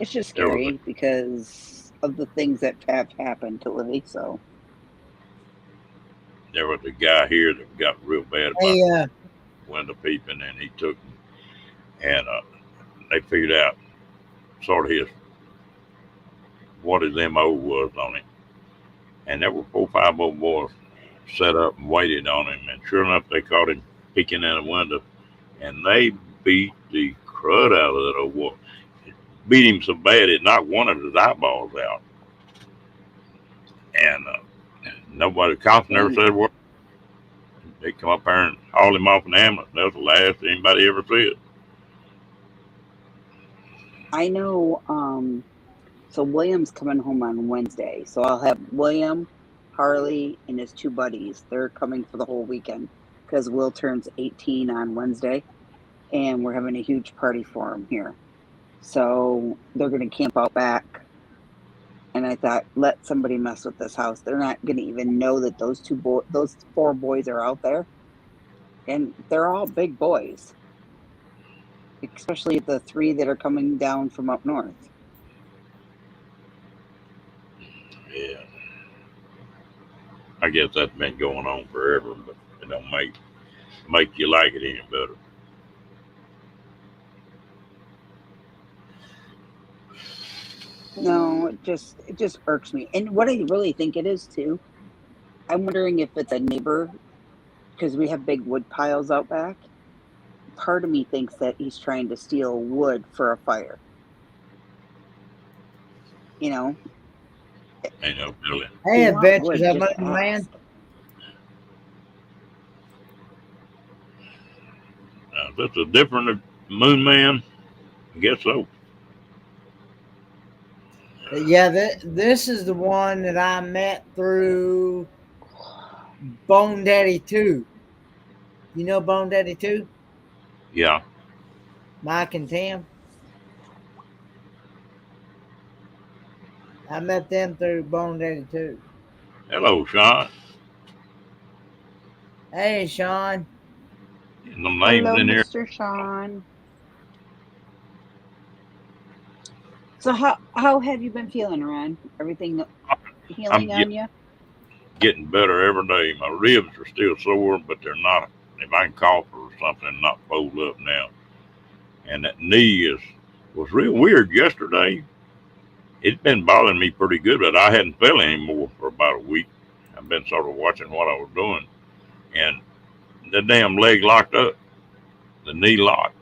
It's just scary because of the things that have happened to Livy. So there was a guy here that got real bad about window peeping, and he took him, and they figured out sort of what his MO was on it. And there were 4 or 5 old boys set up and waited on him, and sure enough, they caught him peeking in a window, and they beat the crud out of that old boy. Beat him so bad it knocked one of his eyeballs out. And nobody, cops never said a word. They come up there and haul him off an ambulance. That was the last anybody ever said. I know, so William's coming home on Wednesday. So I'll have William, Harley, and his 2 buddies. They're coming for the whole weekend because Will turns 18 on Wednesday, and we're having a huge party for him here. So they're going to camp out back. And I thought, let somebody mess with this house. They're not going to even know that those 4 boys are out there. And they're all big boys. Especially the 3 that are coming down from up north. Yeah. I guess that's been going on forever, but it don't make you like it any better. No, it just irks me. And what I really think it is too, I'm wondering if it's a neighbor, because we have big wood piles out back. Part of me thinks that he's trying to steal wood for a fire. Ain't no feeling. Hey, Adventures of Moon Man. If it's a different Moon Man, I guess so. Yeah, this is the one that I met through Bone Daddy 2. You know Bone Daddy 2? Yeah. Mike and Tim. I met them through Bone Daddy 2. Hello, Sean. Hey, Sean. And the names Hello, in here. Mr. Sean. So how have you been feeling, Ron? Everything healing on you? Getting better every day. My ribs are still sore, but they're not. If I can cough or something, not fold up now. And that knee was real weird yesterday. It's been bothering me pretty good, but I hadn't felt it anymore for about a week. I've been sort of watching what I was doing, and the damn leg locked up, the knee locked,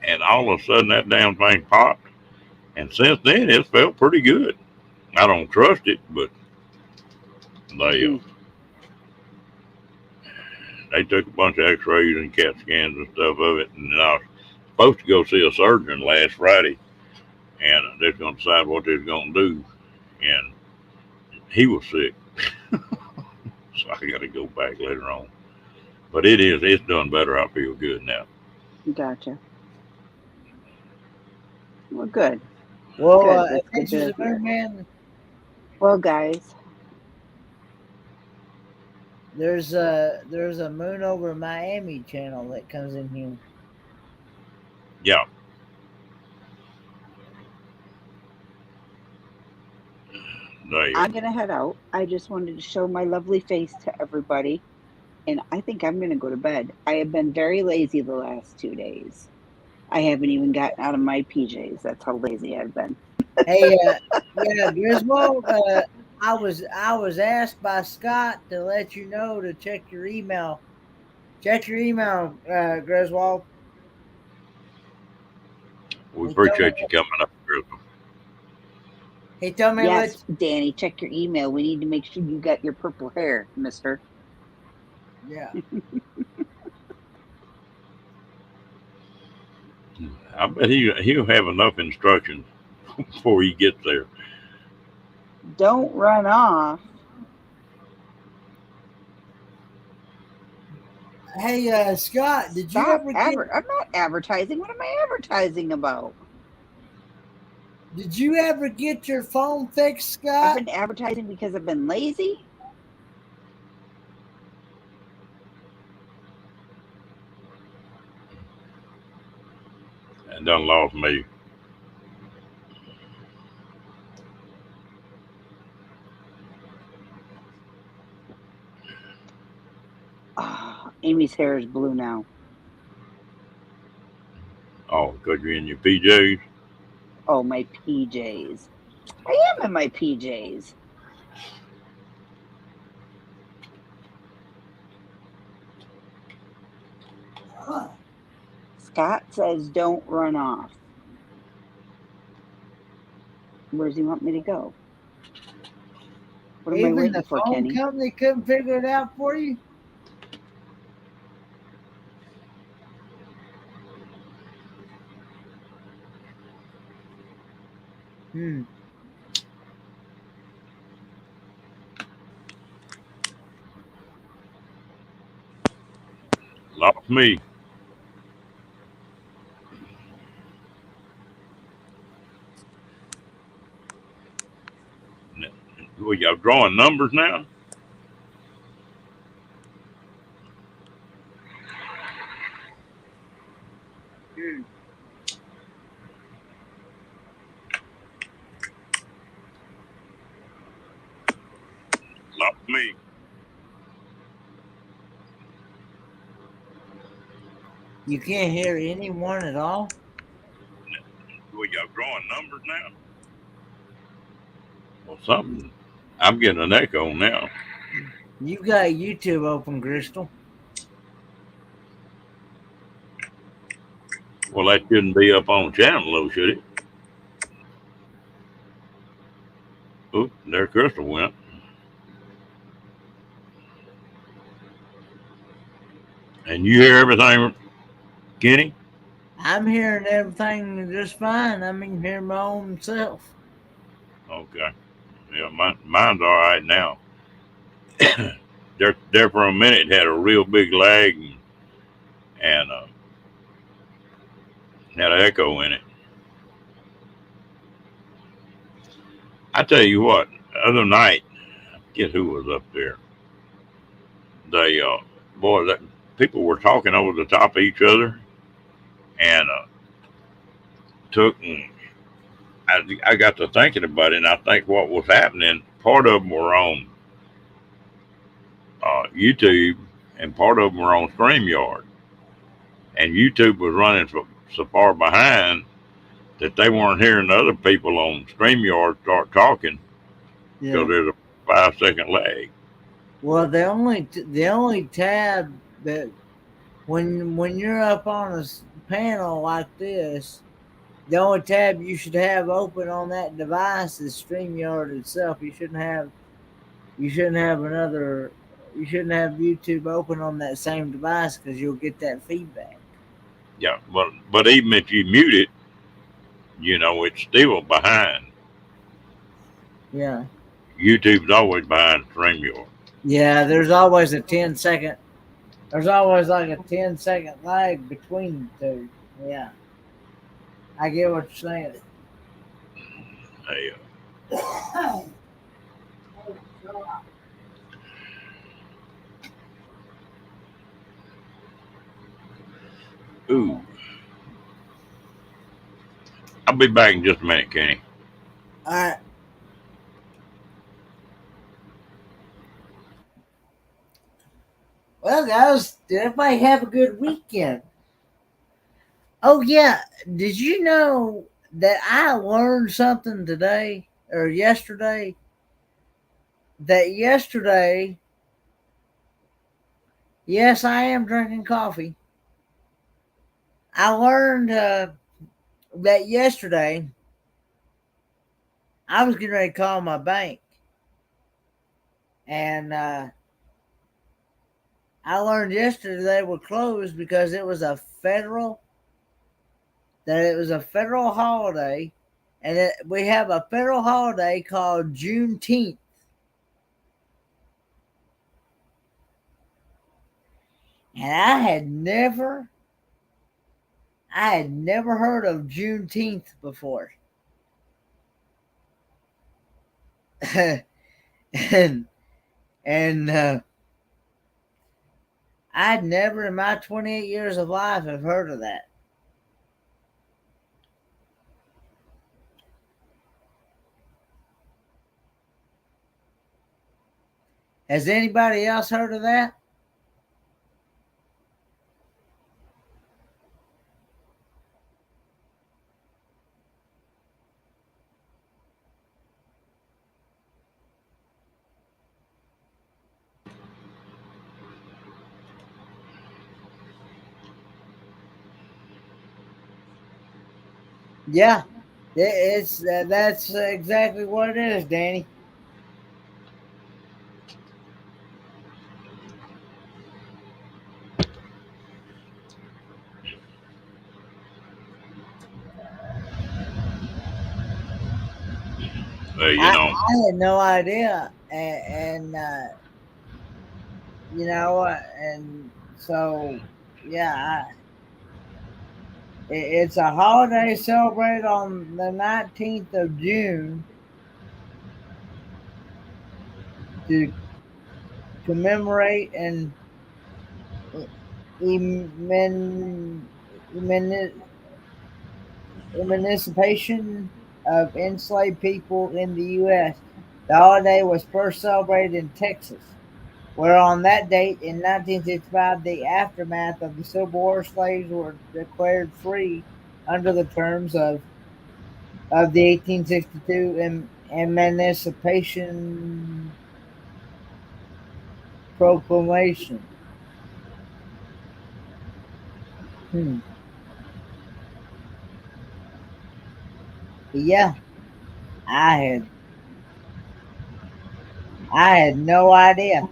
and all of a sudden that damn thing popped. And since then, it's felt pretty good. I don't trust it, but they took a bunch of x-rays and CAT scans and stuff of it, and I was supposed to go see a surgeon last Friday, and they're going to decide what they're going to do, and he was sick, so I got to go back later on. But it's done better. I feel good now. Gotcha. Well, good. Well, Good. Adventures of Moon Man, Well, guys, There's a Moon Over Miami channel that comes in here. Yeah. I'm going to head out. I just wanted to show my lovely face to everybody. And I think I'm going to go to bed. I have been very lazy the last 2 days. I haven't even gotten out of my PJs. That's how lazy I've been. Hey, yeah, Griswold. I was asked by Scott to let you know to check your email. Check your email, Griswold. We appreciate you coming up, Crystal. He told me, yes, Danny, check your email. We need to make sure you got your purple hair, mister. Yeah. I bet he'll have enough instructions before he gets there. Don't run off. Hey, Scott, did you ever get? I'm not advertising. What am I advertising about? Did you ever get your phone fixed, Scott? I've been advertising because I've been lazy. And done lost me. Oh, Amy's hair is blue now. Oh, because you're in your PJs? Oh, my PJs. I am in my PJs. Scott says don't run off. Where does he want me to go? What am I waiting for, Kenny? Even the phone company couldn't figure it out for you? Lost me. Well, y'all drawing numbers now? Lost me. You can't hear anyone at all? Well, y'all drawing numbers now? Well, something. I'm getting an echo now. You got YouTube open, Crystal. Well, that shouldn't be up on channel, though, should it? Oop, there Crystal went. And you hear everything, Kenny? I'm hearing everything just fine. I mean, hear my own self. Okay. Yeah, mine's all right now. there for a minute had a real big lag and had an echo in it. I tell you what, the other night, guess who was up there? They, people were talking over the top of each other, and I got to thinking about it, and I think what was happening, part of them were on YouTube, and part of them were on StreamYard, and YouTube was running so far behind that they weren't hearing the other people on StreamYard start talking because there's a 5-second lag. Well, the only tab that when you're up on a panel like this, the only tab you should have open on that device is StreamYard itself. You shouldn't have YouTube open on that same device because you'll get that feedback. Yeah, but even if you mute it, it's still behind. Yeah. YouTube's always behind StreamYard. Yeah, there's always a 10-second. There's always like a 10-second lag between the two. Yeah. I get what you're saying. Hey, Ooh. I'll be back in just a minute, Kenny. All right. Well, guys, did everybody have a good weekend? Oh, yeah. Did you know that I learned something today or yesterday? That yesterday, yes, I am drinking coffee. I learned that yesterday I was getting ready to call my bank. And I learned yesterday they were closed because it was a federal holiday, and we have a federal holiday called Juneteenth. And I had never heard of Juneteenth before. and I'd never in my 28 years of life have heard of that. Has anybody else heard of that? Yeah, it's that's exactly what it is, Danny. You know, I had no idea, and and so yeah, it's a holiday celebrated on the 19th of June to commemorate and eman, emancipation of enslaved people in the U.S. The holiday was first celebrated in Texas, where on that date in 1965, the aftermath of the Civil War, slaves were declared free under the terms of the 1862 Emancipation Proclamation. Hmm. Yeah, I had I had no idea.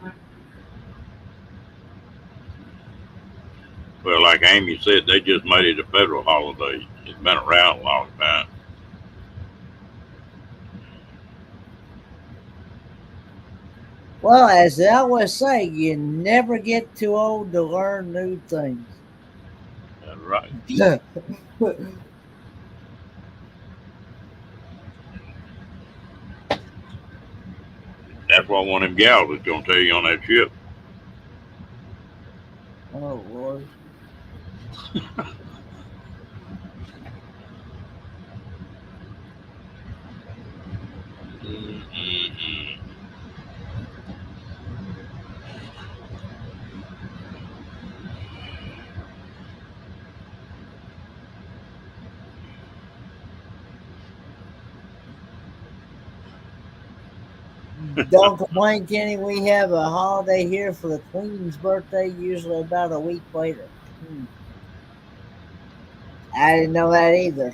well, like Amy said, they just made it a federal holiday. It's been around a long time. Well, as I always say, you never get too old to learn new things. That's right. That's what one of them gals is going to tell you on that ship. Oh Lord. Mm-mm-mm. Don't complain, Kenny. We have a holiday here for the Queen's birthday, usually about a week later. Hmm. I didn't know that either.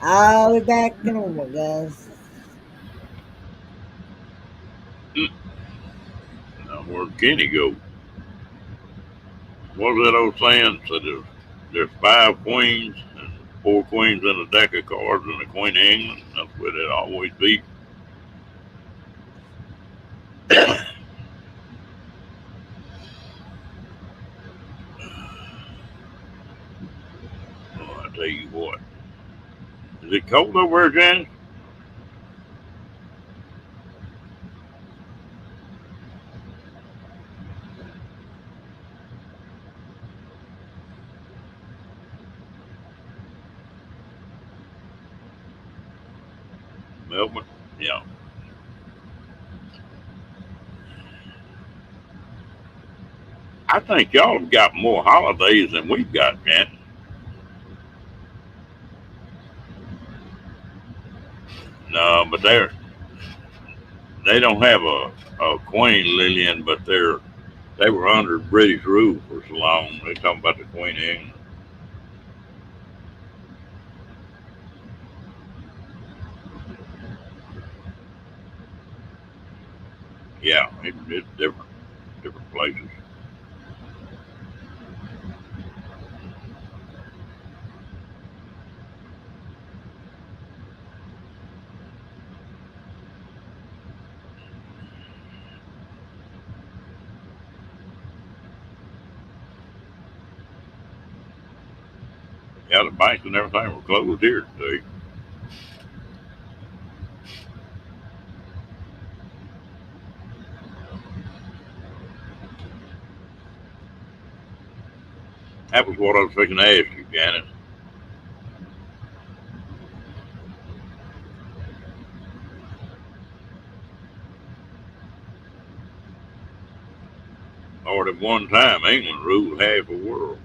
I'll be back in a moment, guys. Now, where'd Kenny go? What was that old saying? So there's five queens and four queens in a deck of cards and the Queen of England. That's what it always be. Oh, I tell you what. Is it cold over there, Janice? Melbourne. Yeah. I think y'all have got more holidays than we've got, Jan. No, but they don't have a Queen Lillian, but they were under British rule for so long. They talking about the Queen of England. Yeah, it's different places. Yeah, the banks and everything were closed here today. That was what I was fixing to ask you, Janet. Or at one time, England ruled half the world.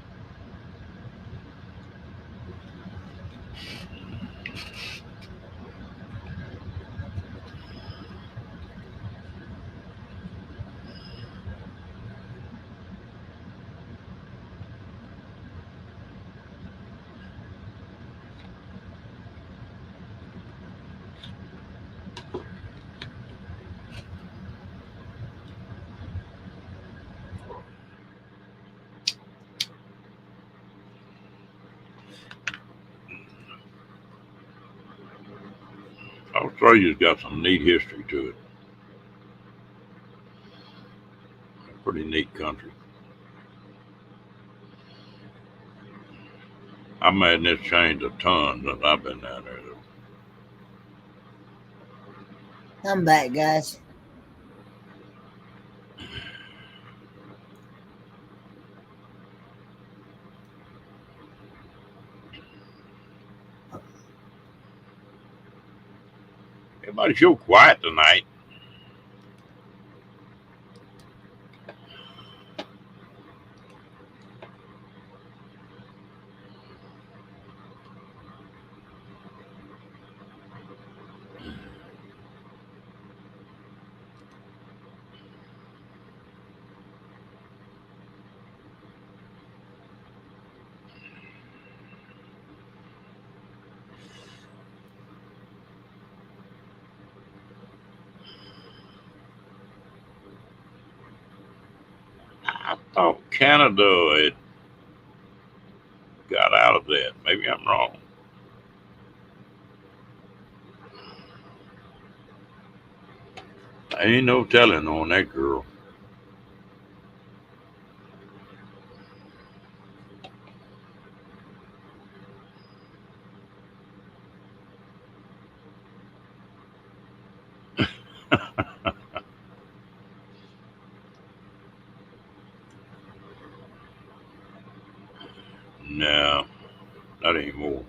Australia's got some neat history to it. A pretty neat country. I imagine it's changed a ton since I've been down there. I'm back, guys. Everybody's so quiet tonight. I thought Canada had got out of that. Maybe I'm wrong. Ain't no telling on that girl. No, not anymore.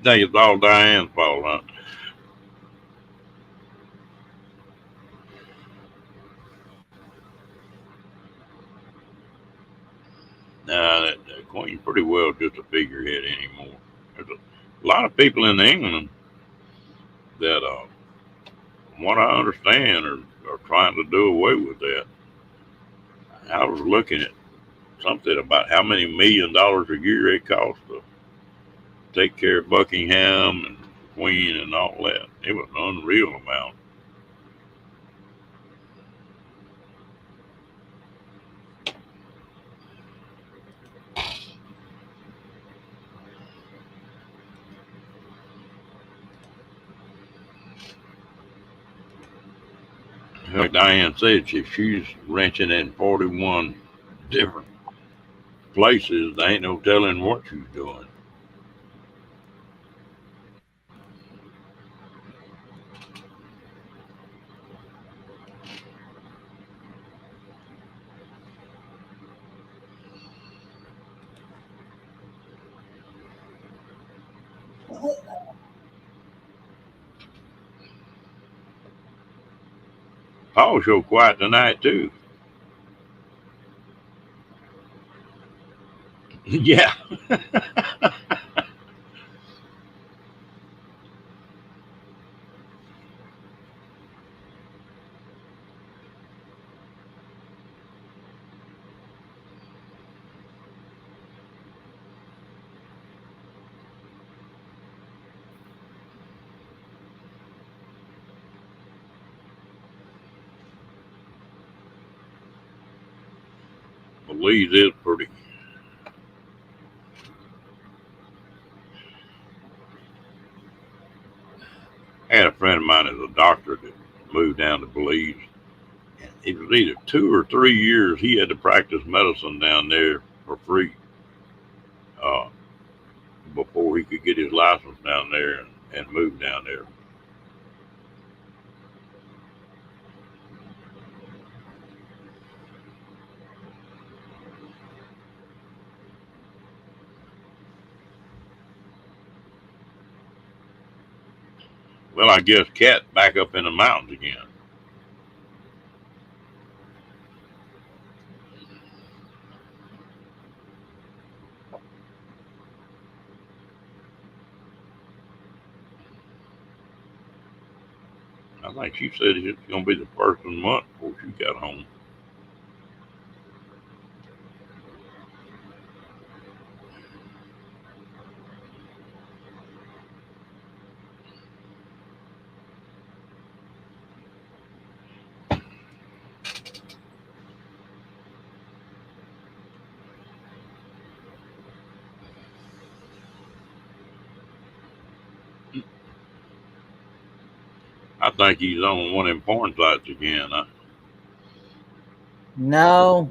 Think it's all Diane's fault, huh? Nah, that Queen's pretty well just a figurehead anymore. There's a lot of people in England that, from what I understand, are trying to do away with that. I was looking at something about how many $1 million a year it costs to take care of Buckingham and Queen and all that. It was an unreal amount. Like Diane said, if she's wrenching in 41 different places, there ain't no telling what she's doing. Paul showed quiet tonight too. Yeah. Belize is pretty. I had a friend of mine as a doctor that moved down to Belize. And it was either 2 or 3 years he had to practice medicine down there for free uh, before he could get his license down there and move down there. Well, I guess Cat back up in the mountains again. I think she said it's going to be the first of the month before she got home. I think he's on one of them porn sites again. No,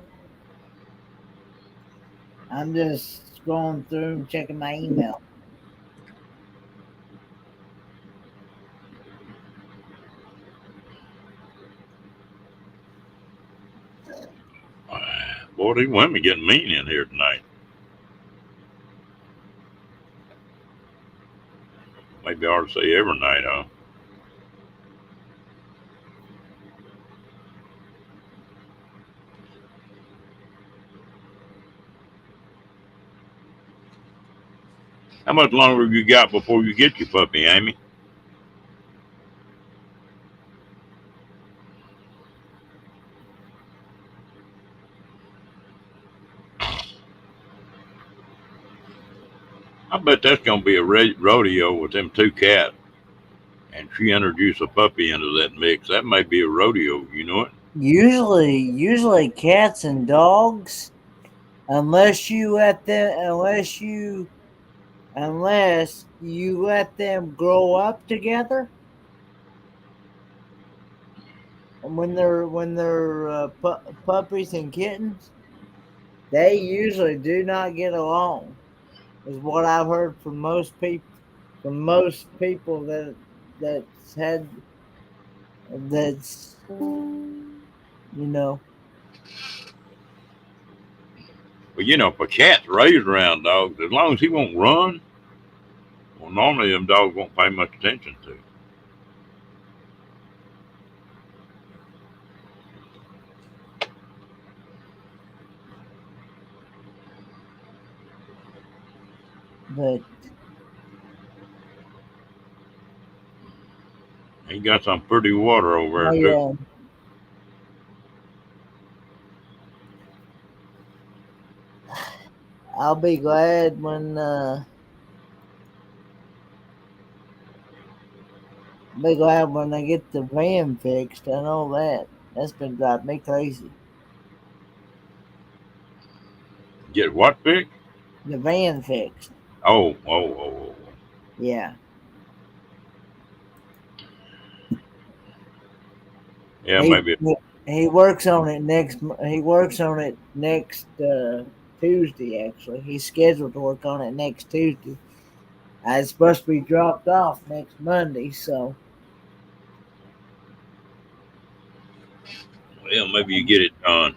I'm just scrolling through and checking my email. Boy, these women getting mean in here tonight. Maybe I ought to say every night, huh? How much longer you got before you get your puppy, Amy? I bet that's going to be a rodeo with them two cats. And she introduced a puppy into that mix. That may be a rodeo, you know it? Usually cats and dogs, unless you let them grow up together. And when they're puppies and kittens, they usually do not get along. Is what I've heard from most people. From most people that's had that's you know. Well, you know, if a cat's raised around dogs, as long as he won't run, well, normally them dogs won't pay much attention to. But He got some pretty water over there, too. I'll be glad when I get the van fixed. I know that. That's been driving me crazy. Get what fixed? The van fixed. Oh. Yeah. Yeah, maybe. He works on it next. He works on it next Tuesday. Actually, he's scheduled to work on it next Tuesday. It's supposed to be dropped off next Monday. So. Well, maybe you get it done.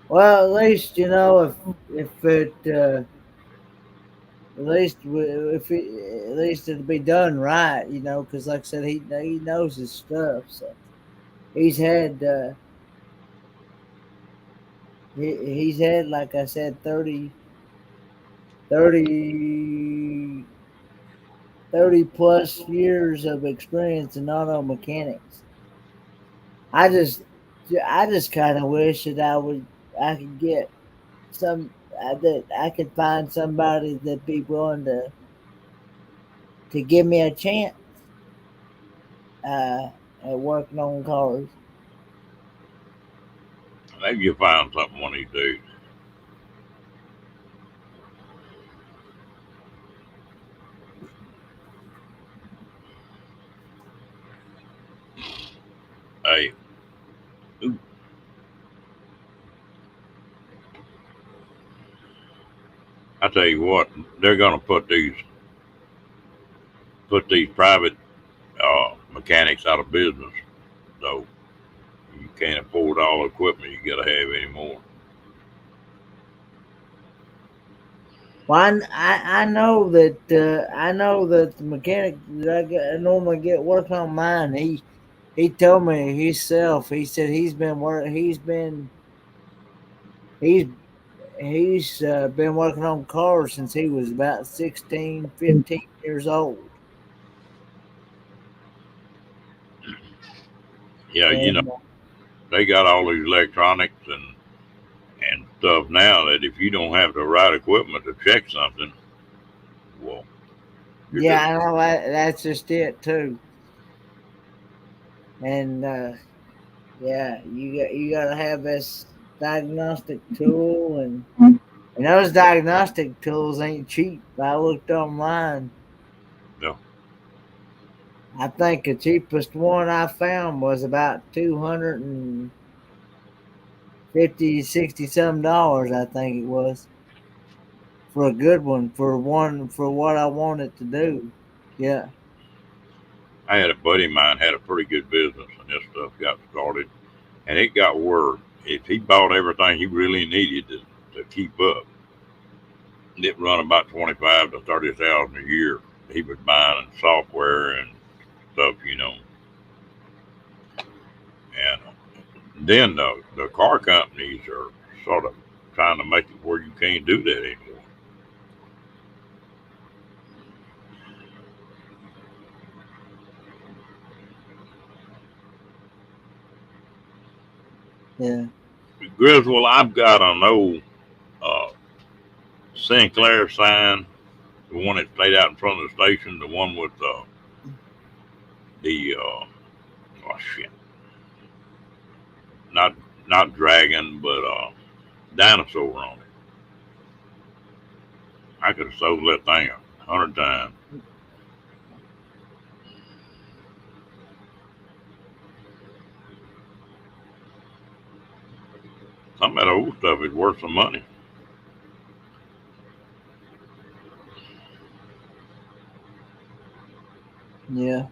Well, at least you know if it At least if it, at least it'll be done right, you know. Because like I said, he knows his stuff. So he's had he's had, like I said, 30 30 plus years of experience in auto mechanics. I just I just kind of wish that I could get some that I could find somebody that'd be willing to give me a chance at working on cars. Maybe you'll find something one of these days. Hey, I tell you what, they're gonna put these private mechanics out of business. So you can't afford all the equipment you gotta have anymore. Well, I know that the mechanic that I normally get working on mine. He told me himself. He said he's been working on cars since he was about 16, 15 years old. Yeah, And they got all these electronics and stuff now that if you don't have the right equipment to check something, well, you're yeah, just I know that's just it too. And yeah, you got to have this diagnostic tool, and those diagnostic tools ain't cheap. I looked online. yeah. I think the cheapest one I found was about 250, 60 some dollars. I think it was for a good one for what I wanted to do. Yeah, I had a buddy of mine had a pretty good business, and this stuff got started, and it got word if he bought everything he really needed to keep up, it run about 25 to 30,000 a year. He was buying software and stuff. And then the car companies are sort of trying to make it where you can't do that anymore. yeah, Griswold, I've got an old uh, Sinclair sign, the one that stayed out in front of the station, the one with the oh shit, not not dragon, but dinosaur on it. I could have sold that thing 100 times. Some of that old stuff is worth some money. yeah.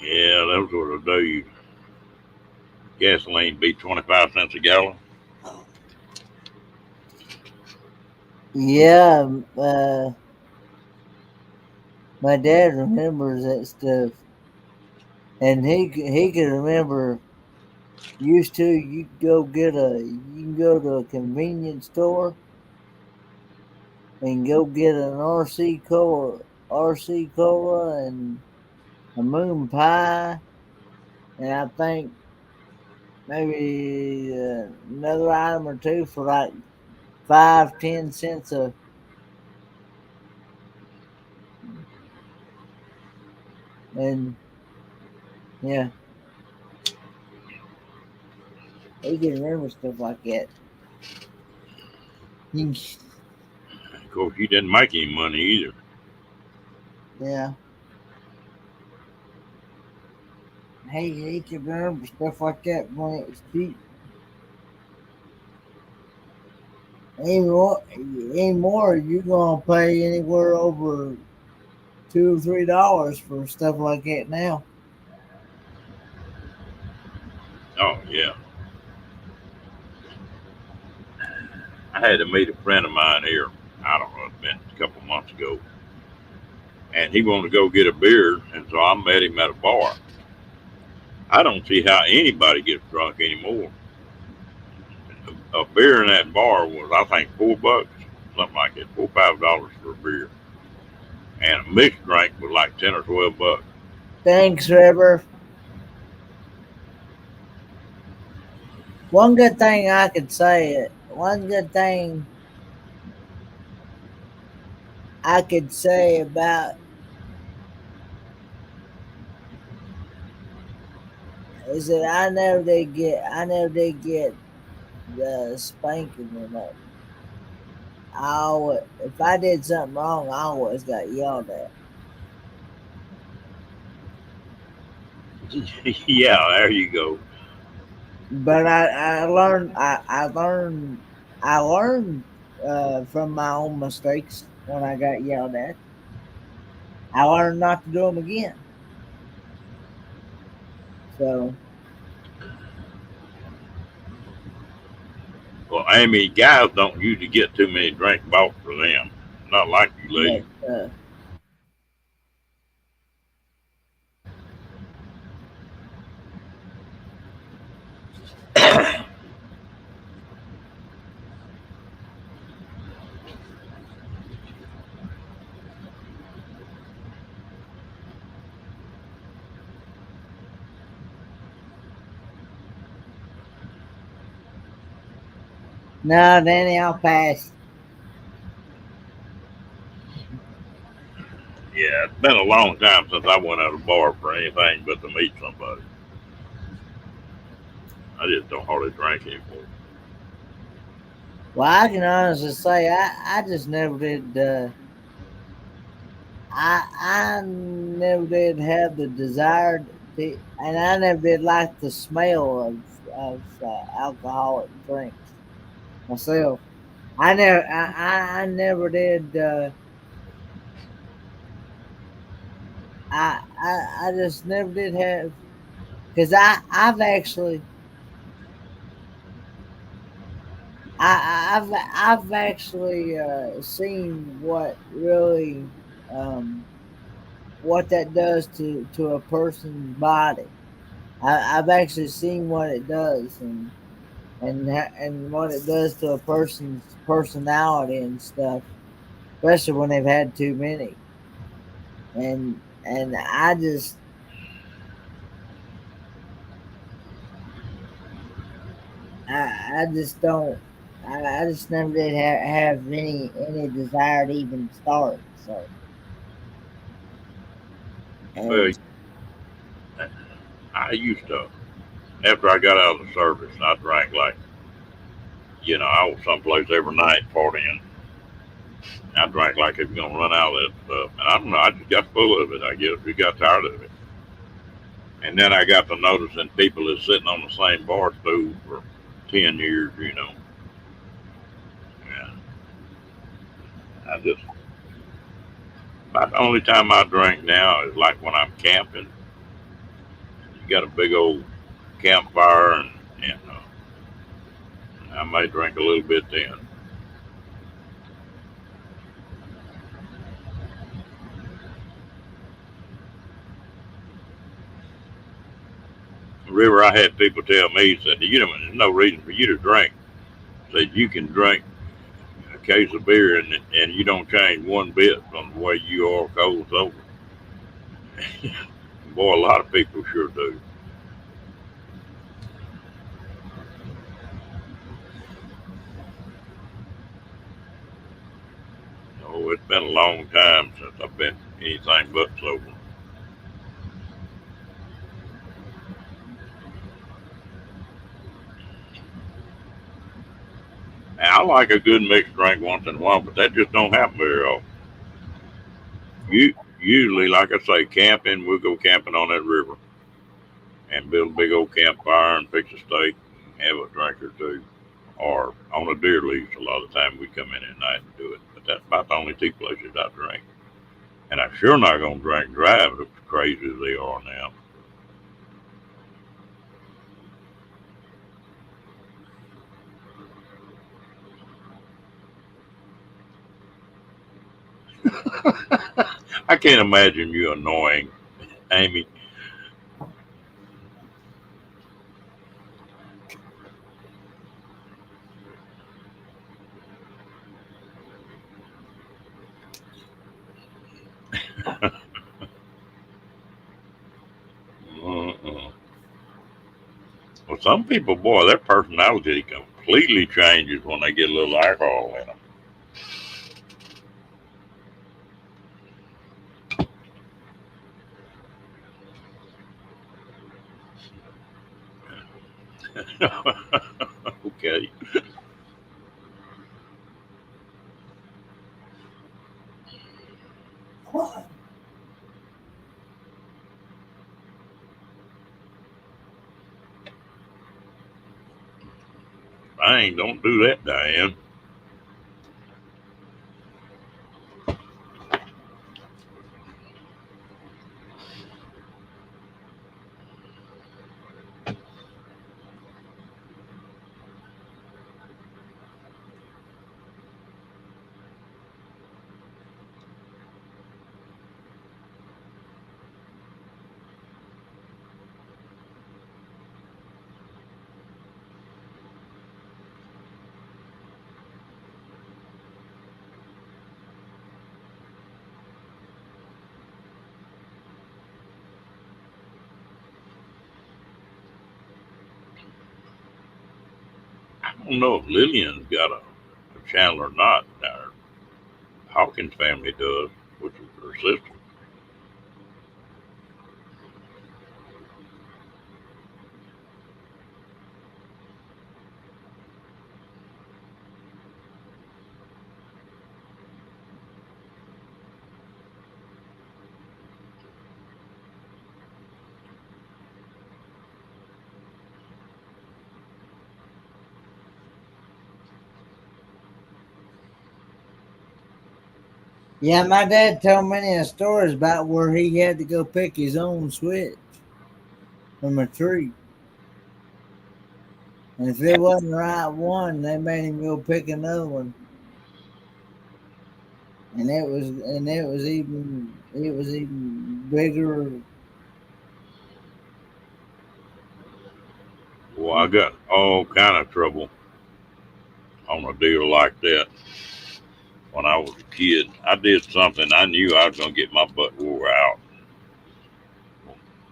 Yeah, those were the days. Gasoline be 25 cents a gallon. Yeah, my dad remembers that stuff, and he can remember. Used to, you can go to a convenience store and go get an RC cola, and a moon pie, and I think maybe another item or two for like 5, 10 cents a. And yeah, he can remember stuff like that. He- Of course, he didn't make any money either. yeah, he can remember stuff like that when it was cheap. Anymore, you're gonna pay anywhere over $2 or $3 for stuff like that now. I had to meet a friend of mine here. I don't know, it's been a couple months ago, and he wanted to go get a beer, and so I met him at a bar. I don't see how anybody gets drunk anymore. A beer in that bar was, I think, $4, something like that, $4 or $5 for a beer, and a mixed drink was like 10 or 12 bucks. Thanks, River. One good thing I could say, one good thing I could say about is that I never did get the spanking or nothing. If I did something wrong, I always got yelled at. Yeah, there you go. But I learned from my own mistakes when I got yelled at. I learned not to do them again. So Well, Amy, guys don't usually get too many drink bought for them. Not like you but ladies. no, Danny, I'll pass. Yeah, it's been a long time since I went out of a bar for anything but to meet somebody. I just don't hardly drink anymore. Well, I can honestly say I just never did. I never did have the desire to, and I never did like the smell of alcoholic drinks myself. I never did. I just never did have because I've actually seen what really what that does to a person's body. I've actually seen what it does and what it does to a person's personality and stuff, especially when they've had too many. And I just don't. I just never did have any desire to even start. So Well, and I used to, after I got out of the service, I drank like, I was someplace every night partying. I drank like it was going to run out of that stuff. And I don't know, I just got full of it, I guess. We got tired of it. And then I got to noticing people that's sitting on the same bar stool for 10 years. And I just, about the only time I drink now is like when I'm camping. You got a big old campfire, and I may drink a little bit then. River, I had people tell me, said, there's no reason for you to drink. Said, you can drink a case of beer and you don't change one bit from the way you are cold sober. Boy, a lot of people sure do. Oh, it's been a long time since I've been anything but sober. And I like a good mixed drink once in a while, but that just don't happen very often. You usually, like I say, camping. We'll go camping on that river and build a big old campfire and fix a steak, and have a drink or two. Or on a deer lease, a lot of the time we come in at night and do it. But that's about the only two places I drink. And I'm sure not gonna drink drive as crazy as they are now. I can't imagine you annoying Amy. Uh-uh. Well, some people, boy, their personality completely changes when they get a little alcohol in them. Okay. Dang, don't do that, Diane. I don't know if Lillian's got a channel or not. Our Hawkins family does, which is her sister. Yeah, my dad told many stories about where he had to go pick his own switch from a tree. And if it wasn't the right one, they made him go pick another one. And it was even bigger. Well, I got all kind of trouble on a deal like that when I was a kid. I did something I knew I was gonna get my butt wore out.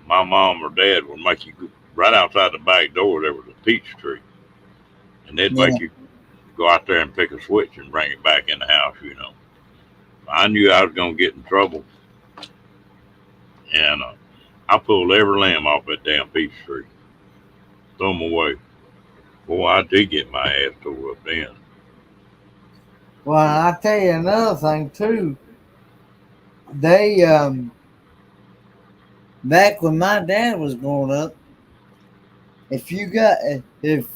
My mom or dad would make you go right outside the back door. There was a peach tree, and they'd Yeah. make you go out there and pick a switch and bring it back in the house. I knew I was gonna get in trouble, and I pulled every limb off that damn peach tree, throw them away. Boy, I did get my ass tore up then. Well, I'll tell you another thing too. They back when my dad was growing up, if you got if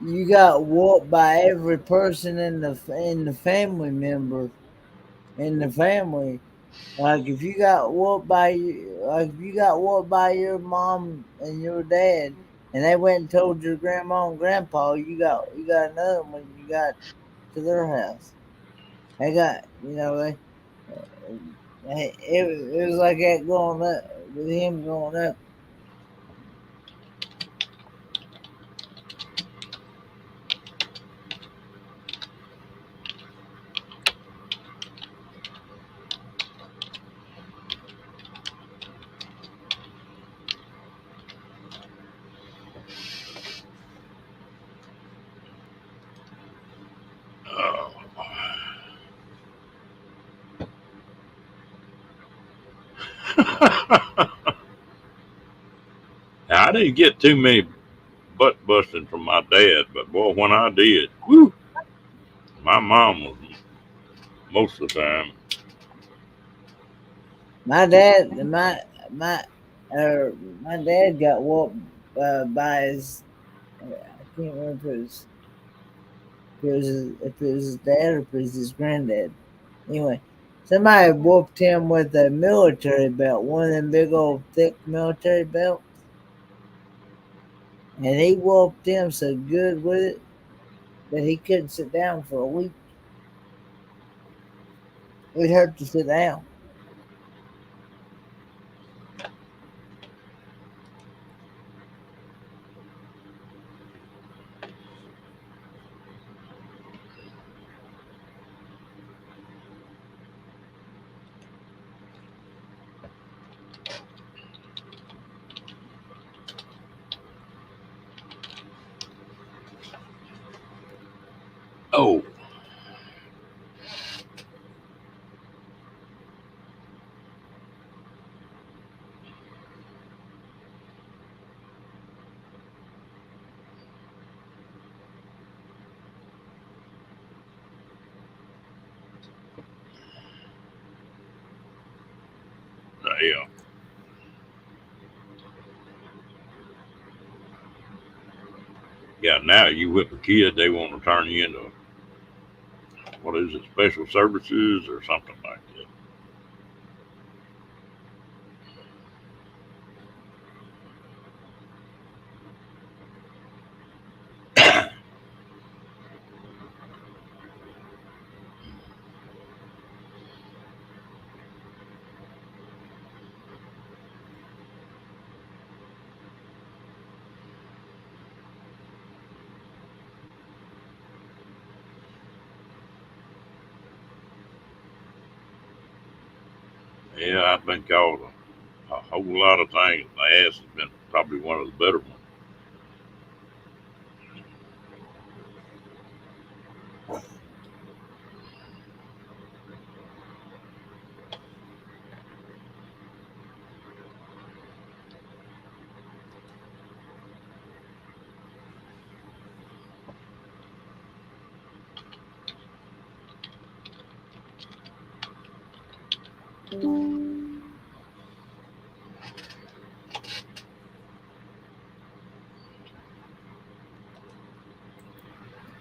you got whooped by every person in the family member in the family. Like if you got whooped by your mom and your dad, and they went and told your grandma and grandpa, you got another one. You got to their house. They got it was like that growing up with him growing up. Uh, now, I didn't get too many butt busting from my dad, but boy, when I did, whew, my mom was most of the time. My dad, my dad got whooped by his. I can't remember if it was his dad or if it was his granddad. Anyway, somebody whooped him with a military belt, one of them big old thick military belts, and he whooped him so good with it that he couldn't sit down for a week. It hurt to sit down. Oh, yeah. Yeah, now you whip a kid, they want to turn you into, what is it, special services or something like that. Yeah, I've been called a whole lot of things. My ass has been probably one of the better ones.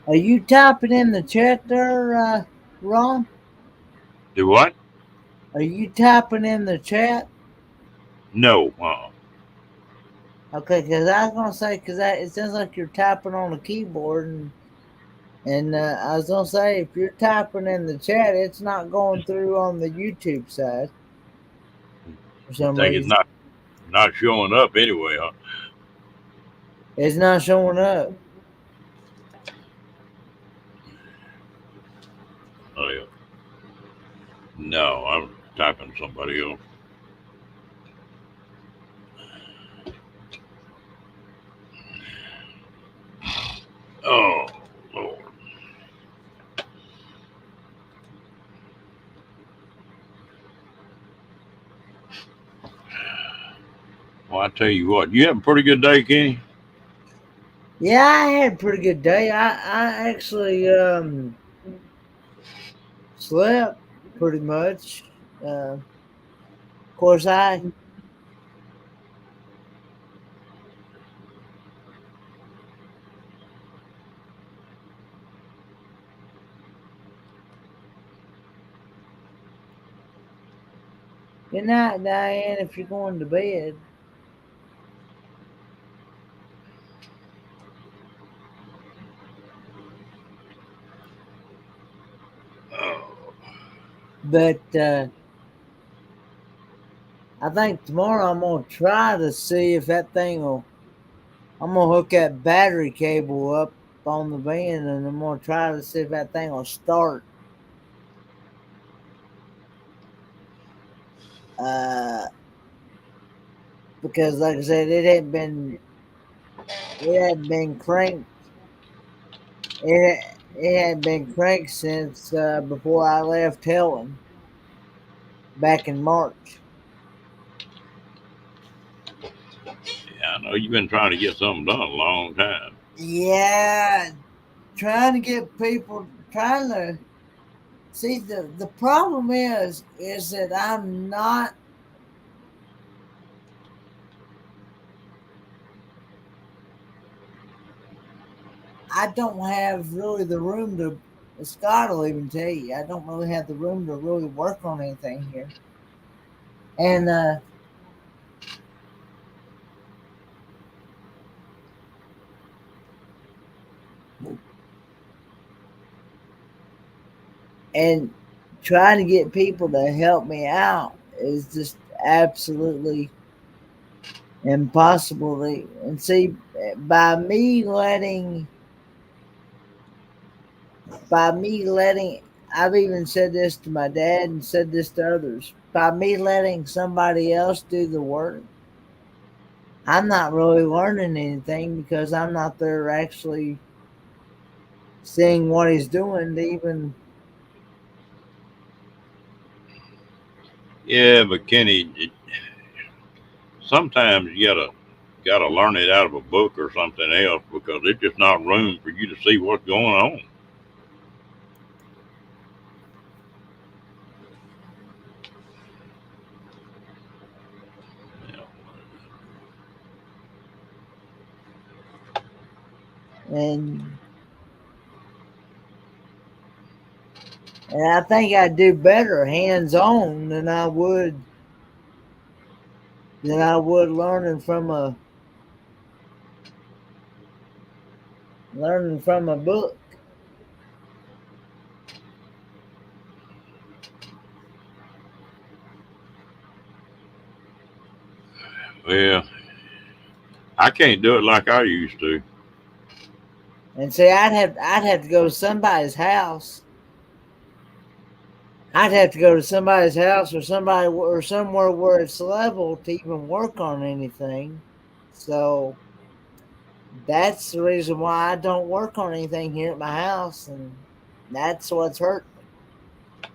Are you typing in the chat there, Ron? Do what? Are you typing in the chat? No. Okay, because I was gonna say because it sounds like you're typing on a keyboard, and I was gonna say if you're typing in the chat, it's not going through on the YouTube side for You some think it's reason. not showing up anyway, huh? It's not showing up. Oh, yeah. No, I'm typing somebody else. Oh, Lord. Well, I tell you what, you have a pretty good day, Kenny? Yeah, I had a pretty good day. I actually slept pretty much. Of course, good night, Diane. If you're going to bed. Oh, But I think tomorrow I'm gonna try to see if that thing will. I'm gonna hook that battery cable up on the van, and I'm gonna try to see if that thing will start. Uh, because like I said, it hadn't been cranked. It had been cranked since before I left Helen back in March. yeah, I know you've been trying to get something done a long time. Yeah, trying to get people trying to see the problem is that I'm not. I don't have really the room to. Scott will even tell you I don't really have the room to really work on anything here, and and trying to get people to help me out is just absolutely impossible. And see, by me letting, I've even said this to my dad and said this to others. By me letting somebody else do the work, I'm not really learning anything because I'm not there actually seeing what he's doing to even. Yeah, but Kenny, sometimes you gotta learn it out of a book or something else because it's just not room for you to see what's going on. And I think I'd do better hands on than I would learning from a book. Well, I can't do it like I used to. And see, I'd have to go to somebody's house. I'd have to go to somebody's house or somewhere where it's level to even work on anything. So that's the reason why I don't work on anything here at my house, and that's what's hurt me.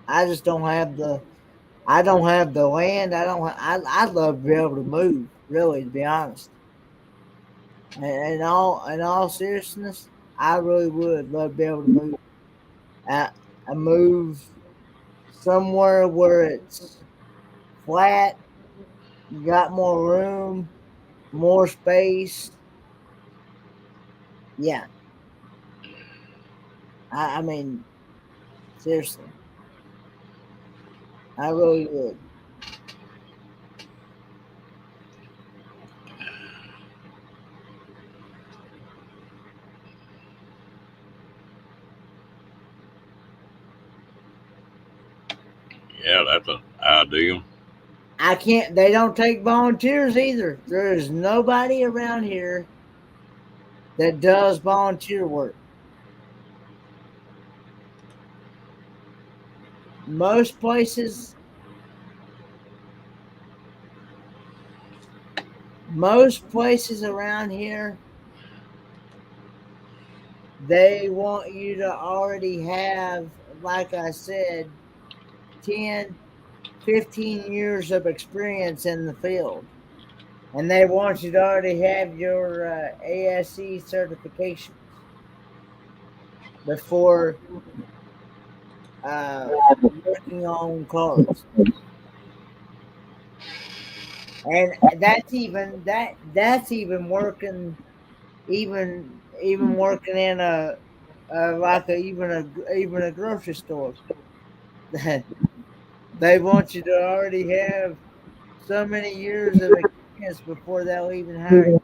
I just don't have the land. I'd love to be able to move, really, to be honest. And in all seriousness, I really would love to be able to move. I move somewhere where it's flat, you got more room, more space. Yeah. I mean, seriously, I really would. Yeah, that's an ideal. I can't. They don't take volunteers either. There is nobody around here that does volunteer work. Most places around here, they want you to already have, like I said, 10, 15 years of experience in the field. And they want you to already have your ASE certifications before working on cars. And that's even working, even working in a even a grocery store. They want you to already have so many years of experience before they'll even hire you.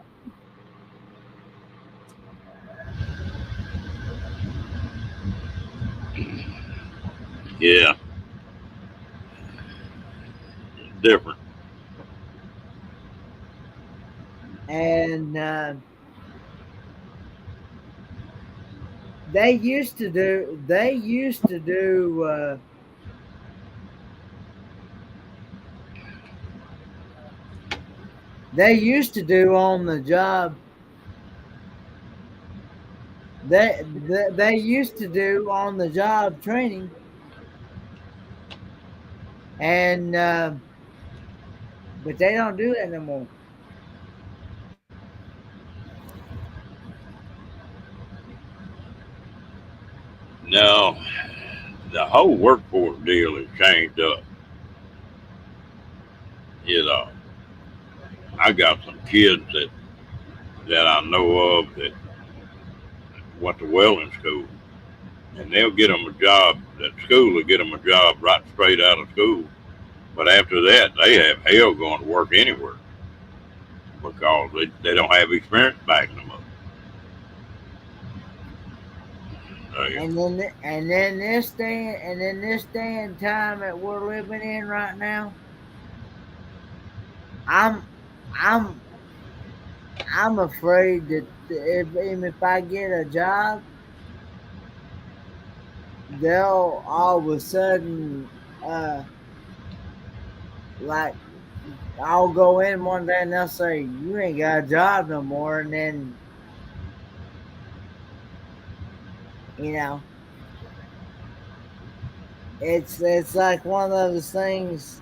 Yeah, different. And they used to do on the job. They used to do on the job training, and but they don't do that no more. No, the whole workforce deal has changed up. You know, I got some kids that I know of that went to welding school, and they'll get them a job. That school will get them a job right straight out of school. But after that, they have hell going to work anywhere because they don't have experience backing them up. Yeah. And then this day and time that we're living in right now, I'm I'm I'm afraid that even if I get a job, they'll all of a sudden like I'll go in one day and they'll say you ain't got a job no more, and then you know it's like one of those things.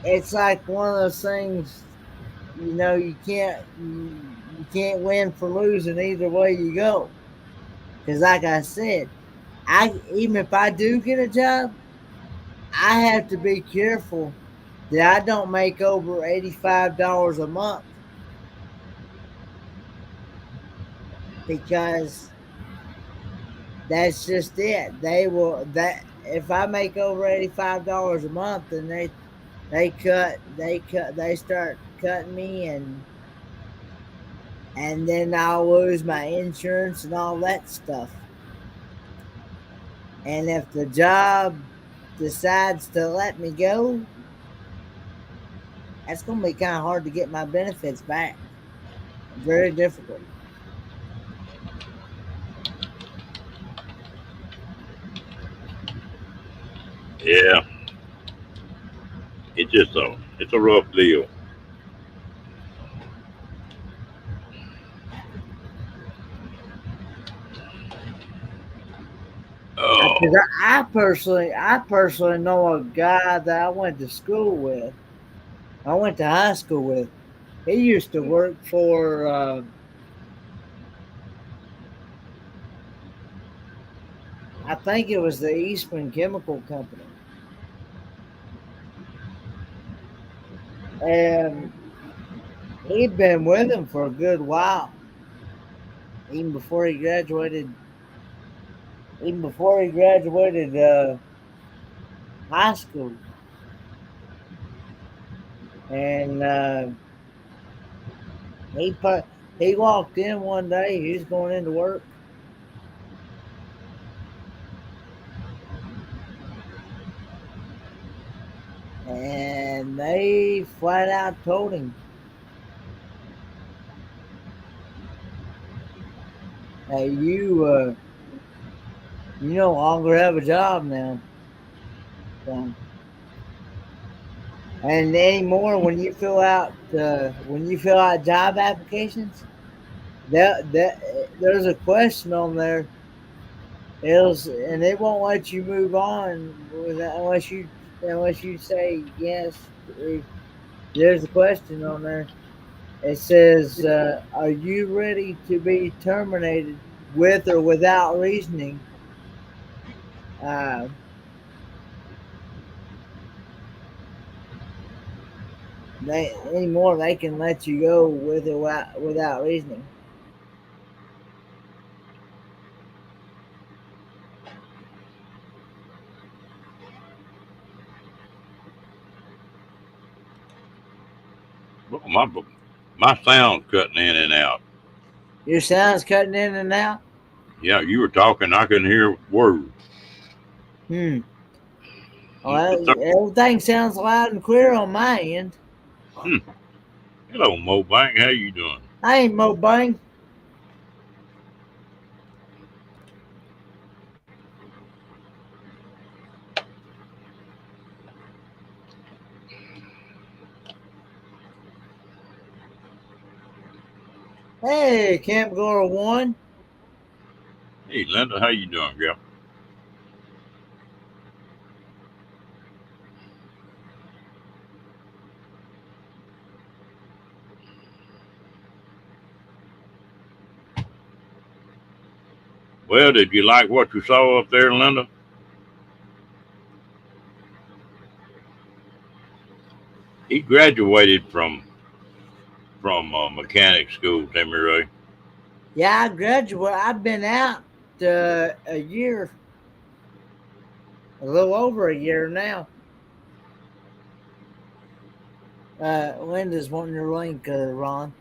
It's like one of those things. You can't win for losing either way you go. Because like I said, I even if I do get a job, I have to be careful that I don't make over $85 a month, because that's just it. They will that if I make over $85 a month, then they start cutting me, and then I'll lose my insurance and all that stuff. And if the job decides to let me go, that's going to be kind of hard to get my benefits back. Very difficult. Yeah. It's a rough deal. Oh, I personally know a guy that I went to school with. I went to high school with. He used to work for, I think it was the Eastman Chemical Company, and he'd been with him for a good while, even before he graduated. Even before he graduated high school, and he put he walked in one day. He was going into work, and they flat out told him, "Hey, you no longer have a job now." So, and anymore, when you fill out job applications, there's a question on there. And they won't let you move on unless you say yes. There's a question on there. It says, "Are you ready to be terminated with or without reasoning?" Uh, they anymore they can let you go with or without reasoning. well, my sound's cutting in and out. Your sound's cutting in and out. Yeah, you were talking. I couldn't hear words. Hmm. The Well, everything sounds loud and clear on my end. Hmm. Hello, Mo Bank. How you doing? I ain't Mo Bang. Hey, Camp Goer 1. Hey, Linda. How you doing, girl? Well, did you like what you saw up there, Linda? He graduated from mechanic school, Timmy Ray. Yeah, I graduated. I've been out a year, a little over a year now. Linda's wanting your link, Ron.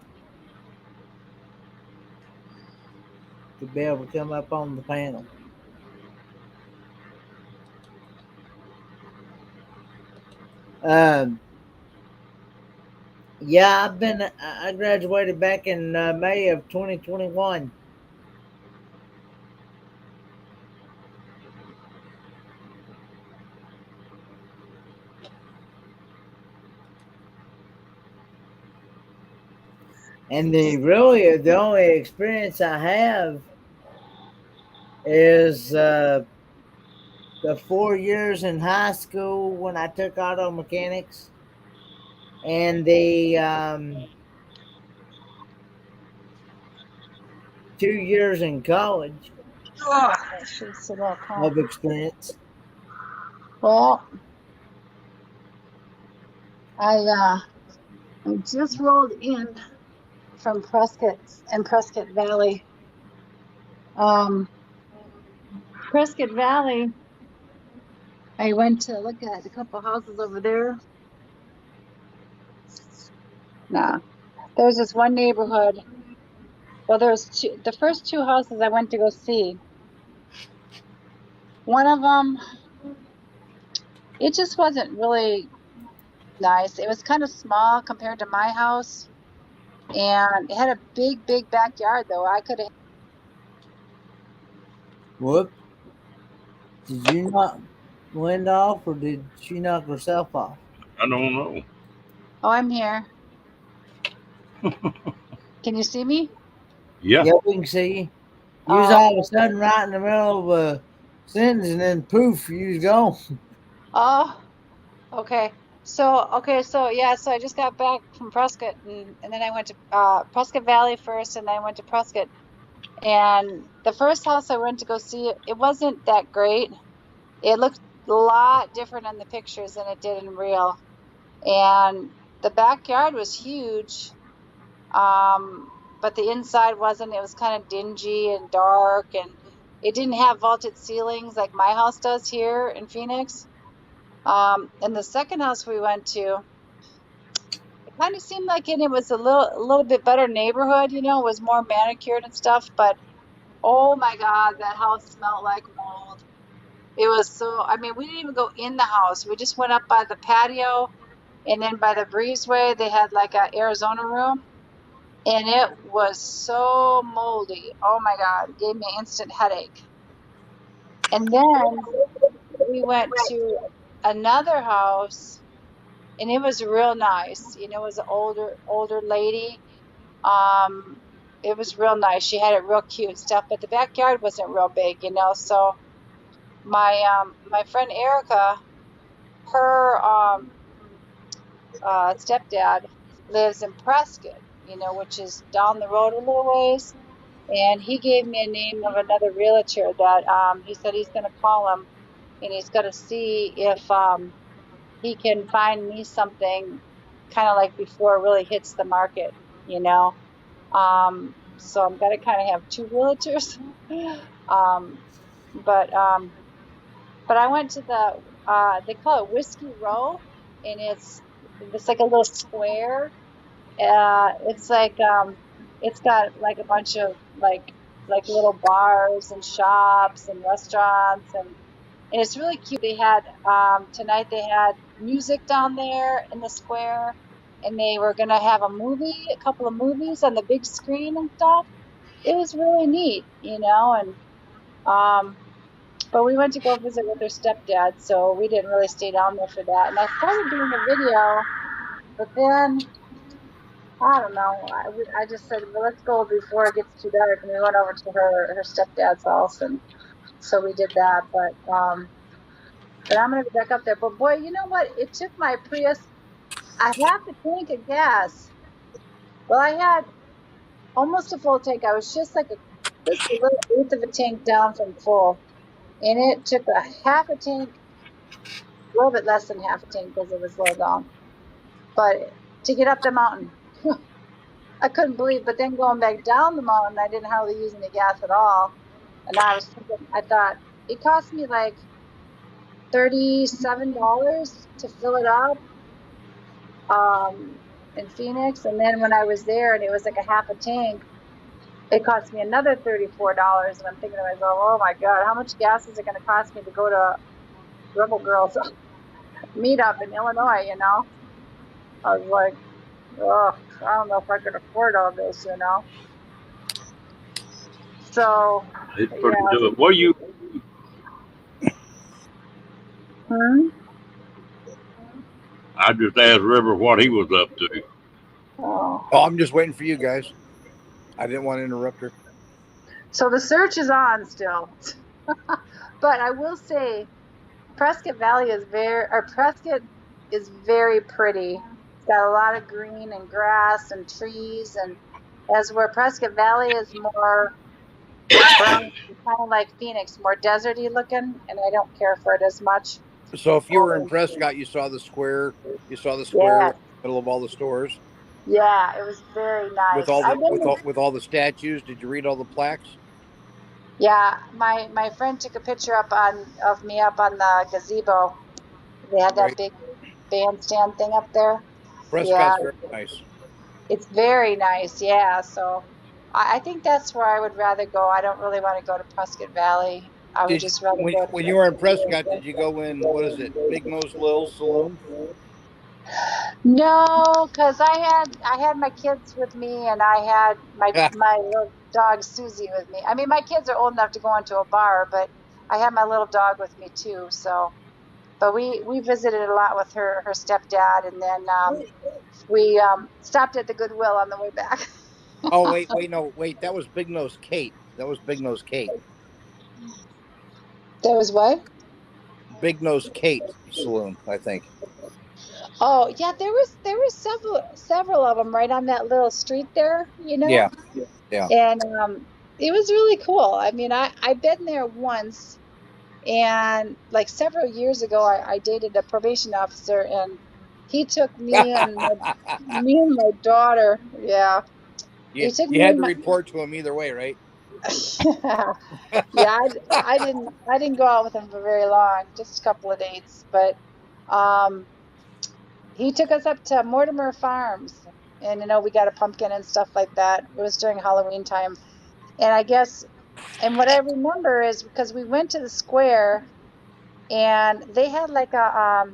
to be able to come up on the panel. Um, yeah, I graduated back in May of 2021. And the only experience I have is the 4 years in high school when I took auto mechanics, and the 2 years in college Oh, I should sit up, huh? of experience. Well, I just rolled in from Prescott and Prescott Valley. Prescott Valley, I went to look at a couple houses over there. Nah, there's this one neighborhood. Well, there's the first two houses I went to go see. One of them, it just wasn't really nice. It was kind of small compared to my house, and it had a big backyard though. I could have. Whoop. Did you knock Linda off, or did she knock herself off? I don't know. Oh, I'm here. Can you see me? Yeah. Yeah, we can see you. You was all of a sudden right in the middle of a sentence, and then poof, you was gone. Oh, okay. So yeah, so I just got back from Prescott, and then I went to Prescott Valley first, and then I went to Prescott. And the first house I went to go see, it wasn't that great. It looked a lot different in the pictures than it did in real. And the backyard was huge, but the inside wasn't. It was kind of dingy and dark, and it didn't have vaulted ceilings like my house does here in Phoenix. And the second house we went to, it kind of seemed like it was a little bit better neighborhood, you know, it was more manicured and stuff, but oh my God, that house smelled like mold. It was so, I mean, we didn't even go in the house. We just went up by the patio, and then by the breezeway, they had like a Arizona room, and it was so moldy. Oh my God, it gave me an instant headache. And then we went to another house, and it was real nice. You know, it was an older lady. It was real nice. She had it real cute stuff, but the backyard wasn't real big, you know. So my friend Erica, her stepdad lives in Prescott, you know, which is down the road a little ways. And he gave me a name of another realtor that he said he's going to call him, and he's going to see if he can find me something kind of like before it really hits the market, you know. So I'm gonna kind of have two realtors. But I went to they call it Whiskey Row, and it's like a little square. It's like it's got like a bunch of like little bars and shops and restaurants, and it's really cute. They had tonight they had music down there in the square, and they were gonna have a couple of movies on the big screen and stuff. It was really neat, you know, and but we went to go visit with her stepdad, so we didn't really stay down there for that. And I started doing a video, but then I don't know. I just said, well, let's go before it gets too dark, and we went over to her stepdad's house, and so we did that. But I'm gonna go back up there. But boy, you know what? It took my Prius a half a tank of gas. Well, I had almost a full tank. I was just like a little eighth of a tank down from full, and it took a half a tank, a little bit less than half a tank because it was low down. But to get up the mountain, I couldn't believe. But then going back down the mountain, I didn't hardly use any gas at all. And I was thinking, I thought it cost me like $37 to fill it up in Phoenix. And then when I was there and it was like a half a tank, it cost me another $34, and I'm thinking to myself, oh my God, how much gas is it going to cost me to go to Rebel Girls meetup in Illinois? You know, I was like, oh, I don't know if I could afford all this. You know, so It's pretty yeah. good. What you? Hmm? I just asked River what he was up to. Oh. Oh, I'm just waiting for you guys. I didn't want to interrupt her. So the search is on still, but I will say Prescott Valley is Prescott is very pretty. It's got a lot of green and grass and trees, and as where Prescott Valley is more brown, kind of like Phoenix, more deserty looking, and I don't care for it as much. So if you were in Prescott, you saw the square. You saw the square Yeah, in the middle of all the stores yeah, it was very nice. with all I've the been, with all the statues. Did you read all the plaques? yeah, my friend took a picture of me up on the gazebo. They had that Right. big bandstand thing up there. Yeah, Prescott's very nice. it's very nice. Yeah, so I think that's where I would rather go. I don't really want to go to Prescott Valley. I would Did just rather go to when you were in Prescott, did you go in what is it, Big Nose Lil Saloon? No, because I had my kids with me, and I had my little dog Susie with me. I mean, my kids are old enough to go into a bar, but I had my little dog with me too. So, but we visited a lot with her stepdad, and then we stopped at the Goodwill on the way back. Oh wait, that was Big Nose Kate. That was Big Nose Kate. There was what? Big Nose Kate Saloon, I think. Oh yeah, there was several of them right on that little street there, you know. Yeah. And it was really cool. I mean, I've been there once, and like several years ago, I dated a probation officer, and he took me and my daughter. Yeah, he took You me had and to my report to him either way, right? yeah. I didn't go out with him for very long, just a couple of dates, but um. He took us up to Mortimer Farms, and you know we got a pumpkin and stuff like that. It was during Halloween time, and I guess, and what I remember is because we went to the square, and they had like a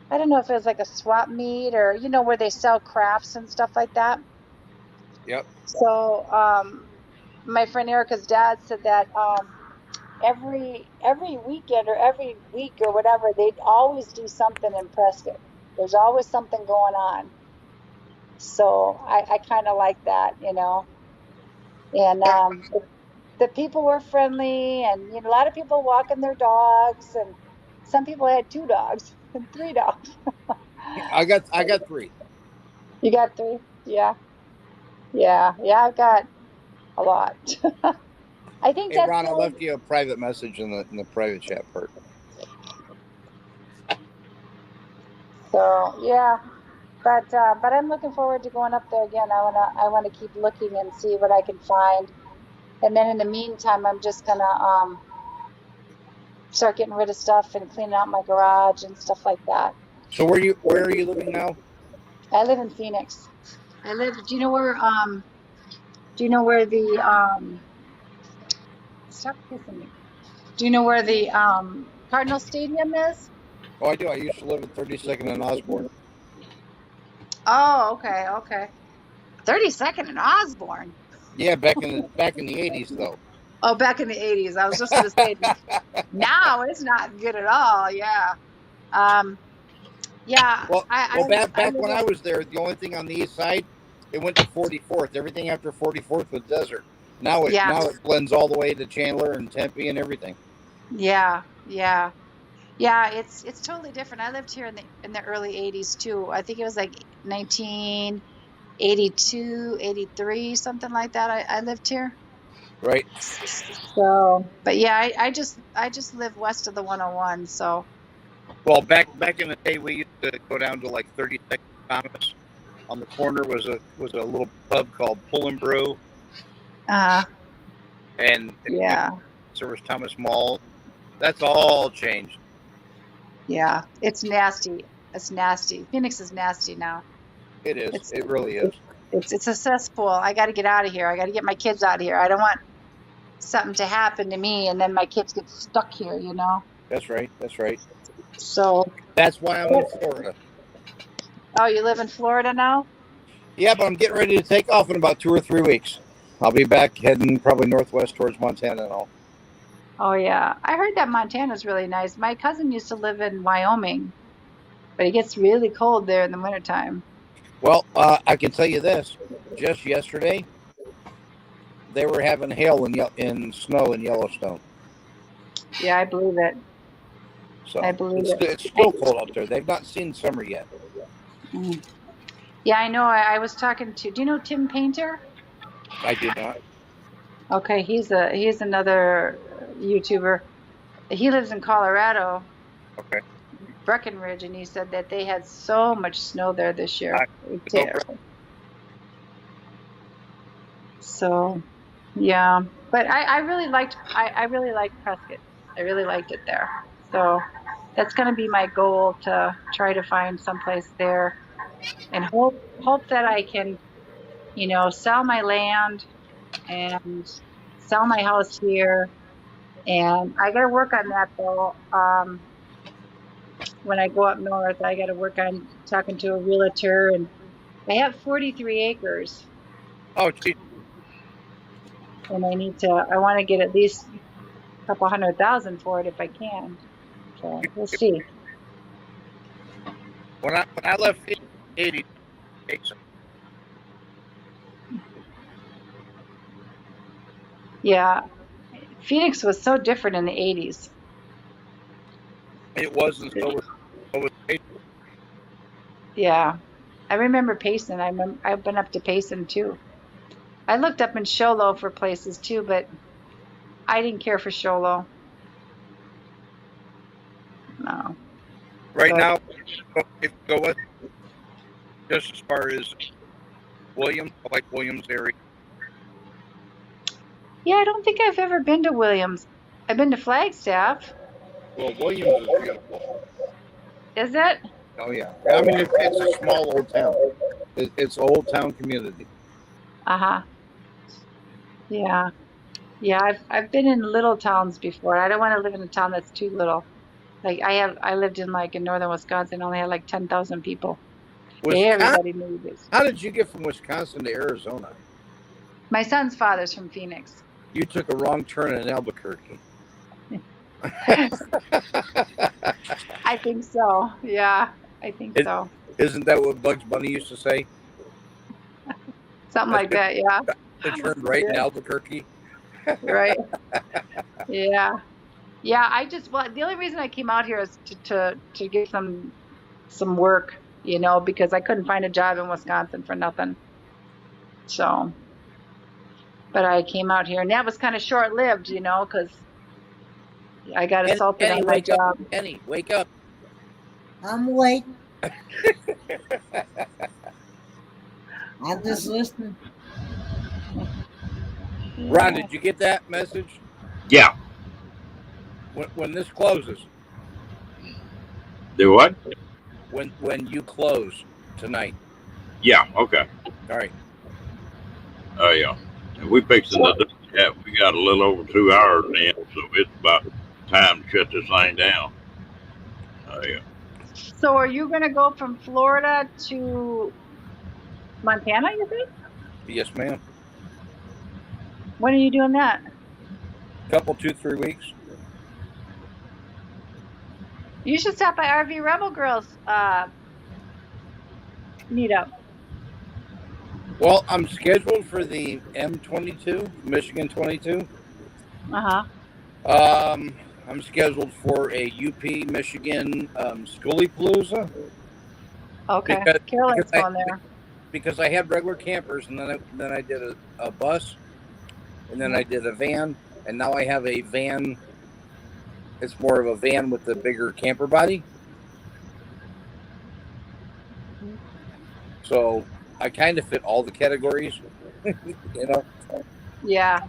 I don't know if it was like a swap meet or you know where they sell crafts and stuff like that. Yep. So my friend Erica's dad said that every weekend or every week or whatever, they'd always do something in Prescott. There's always something going on. So I kind of like that, you know. And the people were friendly, and you know, a lot of people walking their dogs, and some people had 2 dogs and 3 dogs. I got 3. You got 3? Yeah, yeah, yeah. I've got a lot. I think Hey that's Ron, I why. left you a private message in the private chat part. So yeah, but I'm looking forward to going up there again. I wanna keep looking and see what I can find, and then in the meantime, I'm just gonna start getting rid of stuff and cleaning out my garage and stuff like that. So where are you living now? I live in Phoenix. Do you know where the stop kissing me. Do you know where the Cardinal Stadium is? Oh, I do. I used to live at 32nd and Osborne. Oh, okay, okay. 32nd and Osborne. Yeah, back in the 80s though. Oh, back in the 80s. I was just gonna say now it's not good at all. Yeah. Yeah. Well, back live when I was there, the only thing on the east side, it went to 44th. Everything after 44th was desert. Now it blends all the way to Chandler and Tempe and everything. Yeah, yeah. Yeah, it's totally different. I lived here in the early 80s too. I think it was like 1982, 83, something like that. I lived here. Right. So, but yeah, I just live west of the 101, so. Well, back in the day, we used to go down to like 32nd Thomas. On the corner was a little pub called Pull and Brew. And Yeah. There was Thomas Mall. That's all changed. Yeah, it's nasty. It's nasty. Phoenix is nasty now. It is. It really is. It's a cesspool. I got to get out of here. I got to get my kids out of here. I don't want something to happen to me and then my kids get stuck here, you know? That's right. That's right. So. That's why I'm in Florida. Oh, you live in Florida now? Yeah, but I'm getting ready to take off in about 2 or 3 weeks. I'll be back heading probably northwest towards Montana and all. Oh, yeah. I heard that Montana's really nice. My cousin used to live in Wyoming, but it gets really cold there in the wintertime. Well, I can tell you this. Just yesterday, they were having hail and snow in Yellowstone. Yeah, I believe it. So I believe it. It's still cold out there. They've not seen summer yet. Mm. Yeah, I know. I was talking to. Do you know Tim Painter? I do not. Okay, he's another YouTuber. He lives in Colorado. Okay. Breckenridge, and he said that they had so much snow there this year. So, yeah, but I really liked Prescott. I really liked it there. So that's going to be my goal, to try to find someplace there, and hope that I can, you know, sell my land and sell my house here. And I got to work on that though. When I go up north, I got to work on talking to a realtor, and I have 43 acres. Oh, gee. And I want to get at least a couple $100,000 for it if I can. So we'll see. When I left 80, yeah, Phoenix was so different in the 80s. it wasn't so. Yeah, I remember Payson. I've been up to Payson too. I looked up in Show Low for places too, but I didn't care for Show Low. No. Right now, if you go with just as far as Williams, I like Williams area. Yeah, I don't think I've ever been to Williams. I've been to Flagstaff. Well, Williams is beautiful. Is it? Oh yeah. I mean, it's a small old town. It's an old town community. Yeah. Yeah, I've been in little towns before. I don't want to live in a town that's too little. Like I lived in northern Wisconsin, only had like 10,000 people. Everybody knew this. How did you get from Wisconsin to Arizona? My son's father's from Phoenix. You took a wrong turn in Albuquerque. I think so. Yeah, I think so. Isn't that what Bugs Bunny used to say? Something like that, yeah. They turned right in Albuquerque. Right. Yeah. Yeah, the only reason I came out here is to get some work, you know, because I couldn't find a job in Wisconsin for nothing. So, but I came out here, and that was kind of short-lived, you know, because I got assaulted on my job. Penny, wake up. I'm awake. I'm just listening. Ron, did you get that message? Yeah. When this closes. Do what? When you close tonight. Yeah. Okay. All right. Oh yeah. And we fixing to. Yeah, we got a little over 2 hours in, so it's about time to shut this thing down. Oh yeah. So are you going to go from Florida to Montana, you think? Yes, ma'am. When are you doing that? Couple 2-3 weeks. You should stop by RV Rebel Girls meetup. Well, I'm scheduled for the M22, Michigan 22. I'm scheduled for a UP Michigan Schoolypalooza. Okay. Carolyn's going there. Because I had regular campers, and then I did a bus, and then I did a van, and now I have a van. It's more of a van with a bigger camper body. So I kind of fit all the categories, you know. Yeah.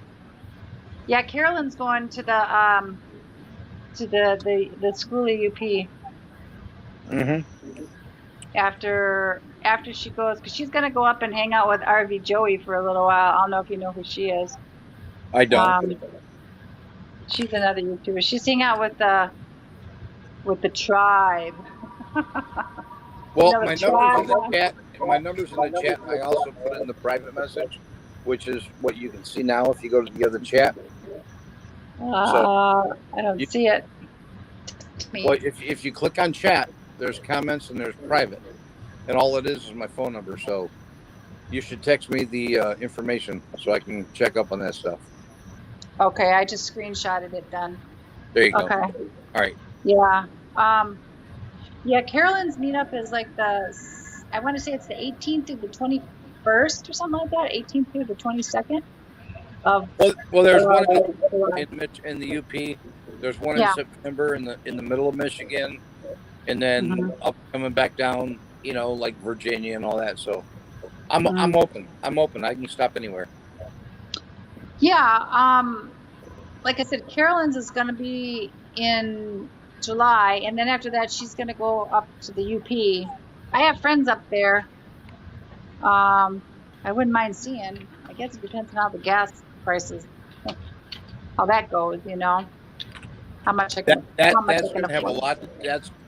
Yeah, Carolyn's going to the Schooly UP. Mm-hmm. After after she goes, because she's gonna go up and hang out with RV Joey for a little while. I don't know if you know who she is. I don't. She's another YouTuber. She's hanging out with the tribe. Well, You know, my the numbers in the tribe. chat. My numbers in the chat. I also put it in the private message, which is what you can see now if you go to the other chat. I don't you- see it. Well, if you click on chat, there's comments and there's private, and all it is my phone number. So you should text me the information so I can check up on that stuff. Okay, I just screenshotted it then. There you go. Okay. All right. Yeah. Yeah, Carolyn's meetup is like I want to say it's the 18th through the 21st or something like that. 18th through the 22nd of. Well, there's one July. in the UP. There's one Yeah. in September in the middle of Michigan, and then Mhm. up coming back down, like Virginia and all that. So I'm Mhm. open. I'm open. I can stop anywhere. Yeah. Like I said, Carolyn's is going to be in July, and then after that, she's going to go up to the UP. I have friends up there. I wouldn't mind seeing. I guess it depends on how the gas prices, how that goes. How much I can. That's how much I going can to have a afford. lot.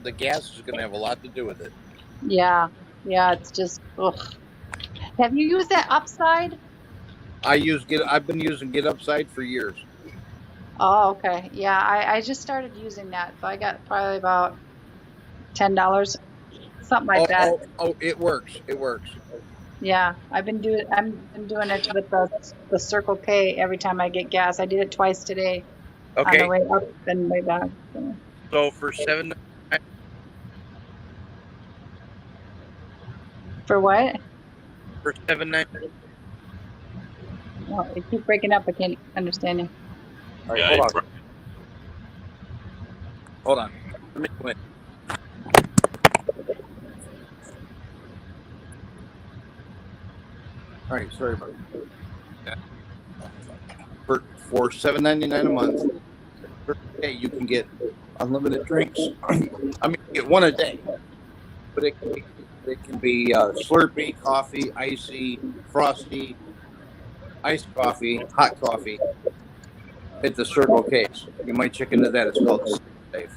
The gas is going to have a lot to do with it. Yeah. It's just. Ugh. Have you used that Upside? I've been using Get Upside for years. Oh, okay. Yeah, I just started using that, so I got probably about $10, something like that. Oh, it works. It works. Yeah, I'm doing it with the Circle K every time I get gas. I did it twice today on Okay. the way up and way back. So for For what? $7.99. Oh, you keep breaking up. I can't understand you. All right, Yeah, hold on. Let me go in. All right, sorry about that. For $7.99 a month, per day you can get unlimited drinks. I mean, you get one a day, but it can be Slurpee, coffee, icy, frosty, iced coffee, hot coffee. At the Circle K's, you might check into that. It's called Sip and Save.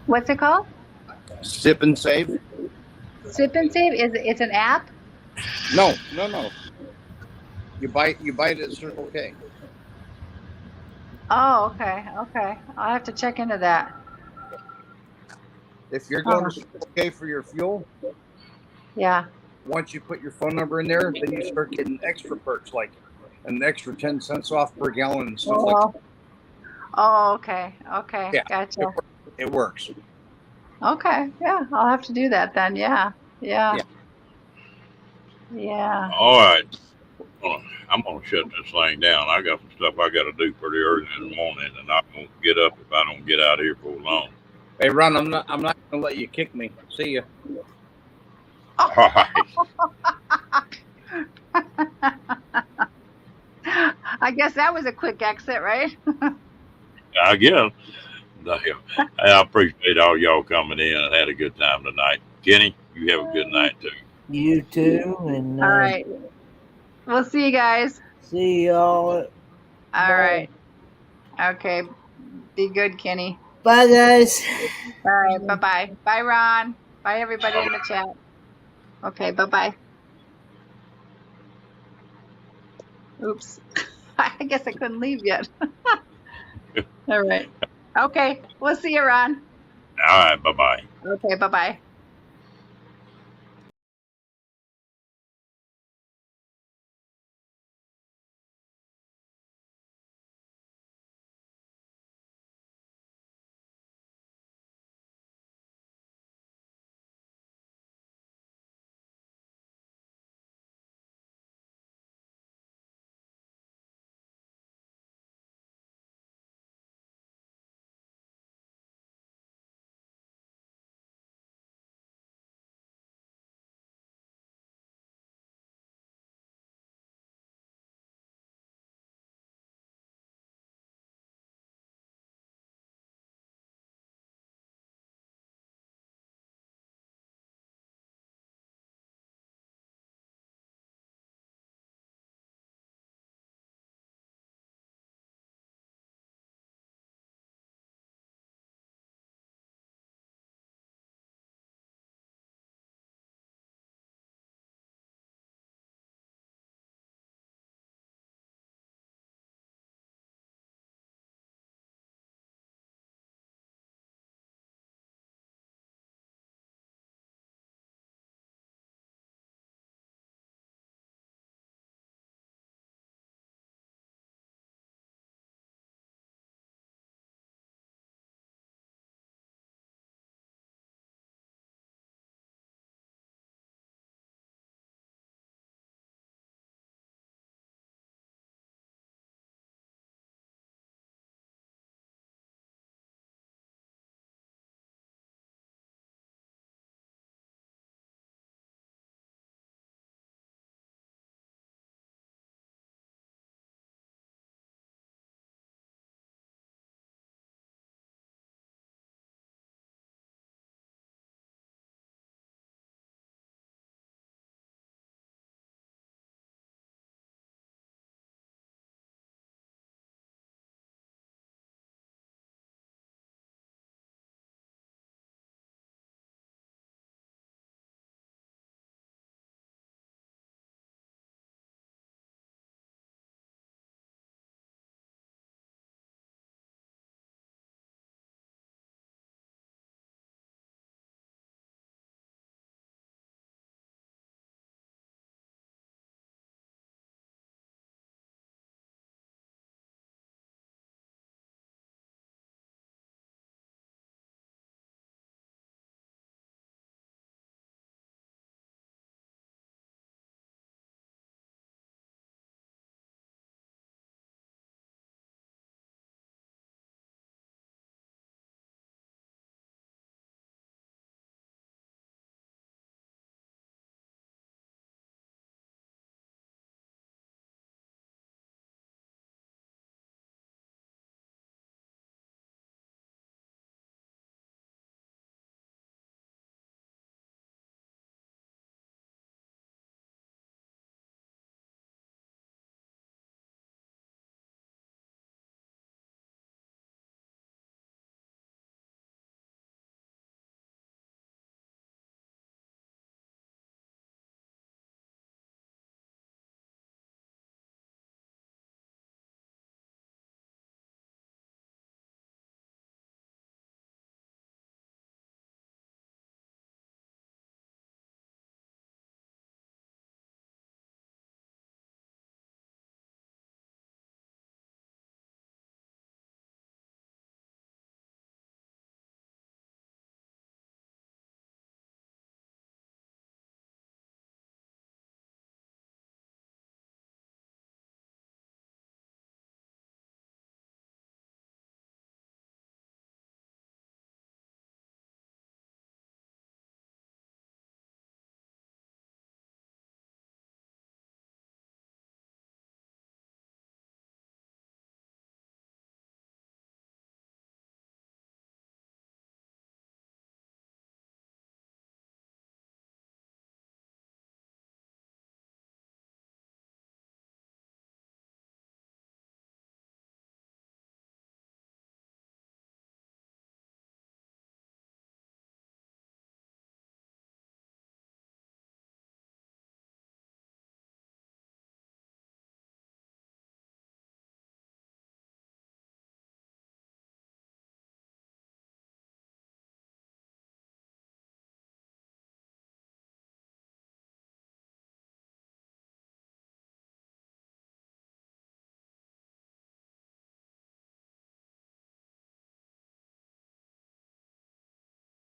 What's it called? Sip and Save? Sip and Save? It's an app? No. You buy it at Circle K. Oh, okay. I'll have to check into that. If you're going to Circle K for your fuel, Yeah. once you put your phone number in there, then you start getting extra perks like an extra 10 cents off per gallon and stuff like that. Oh, okay. Yeah. Gotcha. It works. Okay. Yeah, I'll have to do that then. Yeah. Yeah. all right. I'm gonna shut this thing down. I got some stuff I got to do pretty early in the morning, and I won't get up if I don't get out of here for long. Hey, Ron, I'm not going to let you kick me. See ya. All right. I guess that was a quick exit, right? I guess. I appreciate all y'all coming in and had a good time tonight. Kenny, you have a good night too. You too, and All right. We'll see you guys. see y'all. All right. Okay. Be good, Kenny. Bye, guys. All right. Bye-bye. Bye, Ron. Bye, everybody in the chat. Okay. Bye-bye. Oops. I guess I couldn't leave yet. All right. Okay. We'll see you, Ron. All right. Bye bye. Okay. Bye-bye.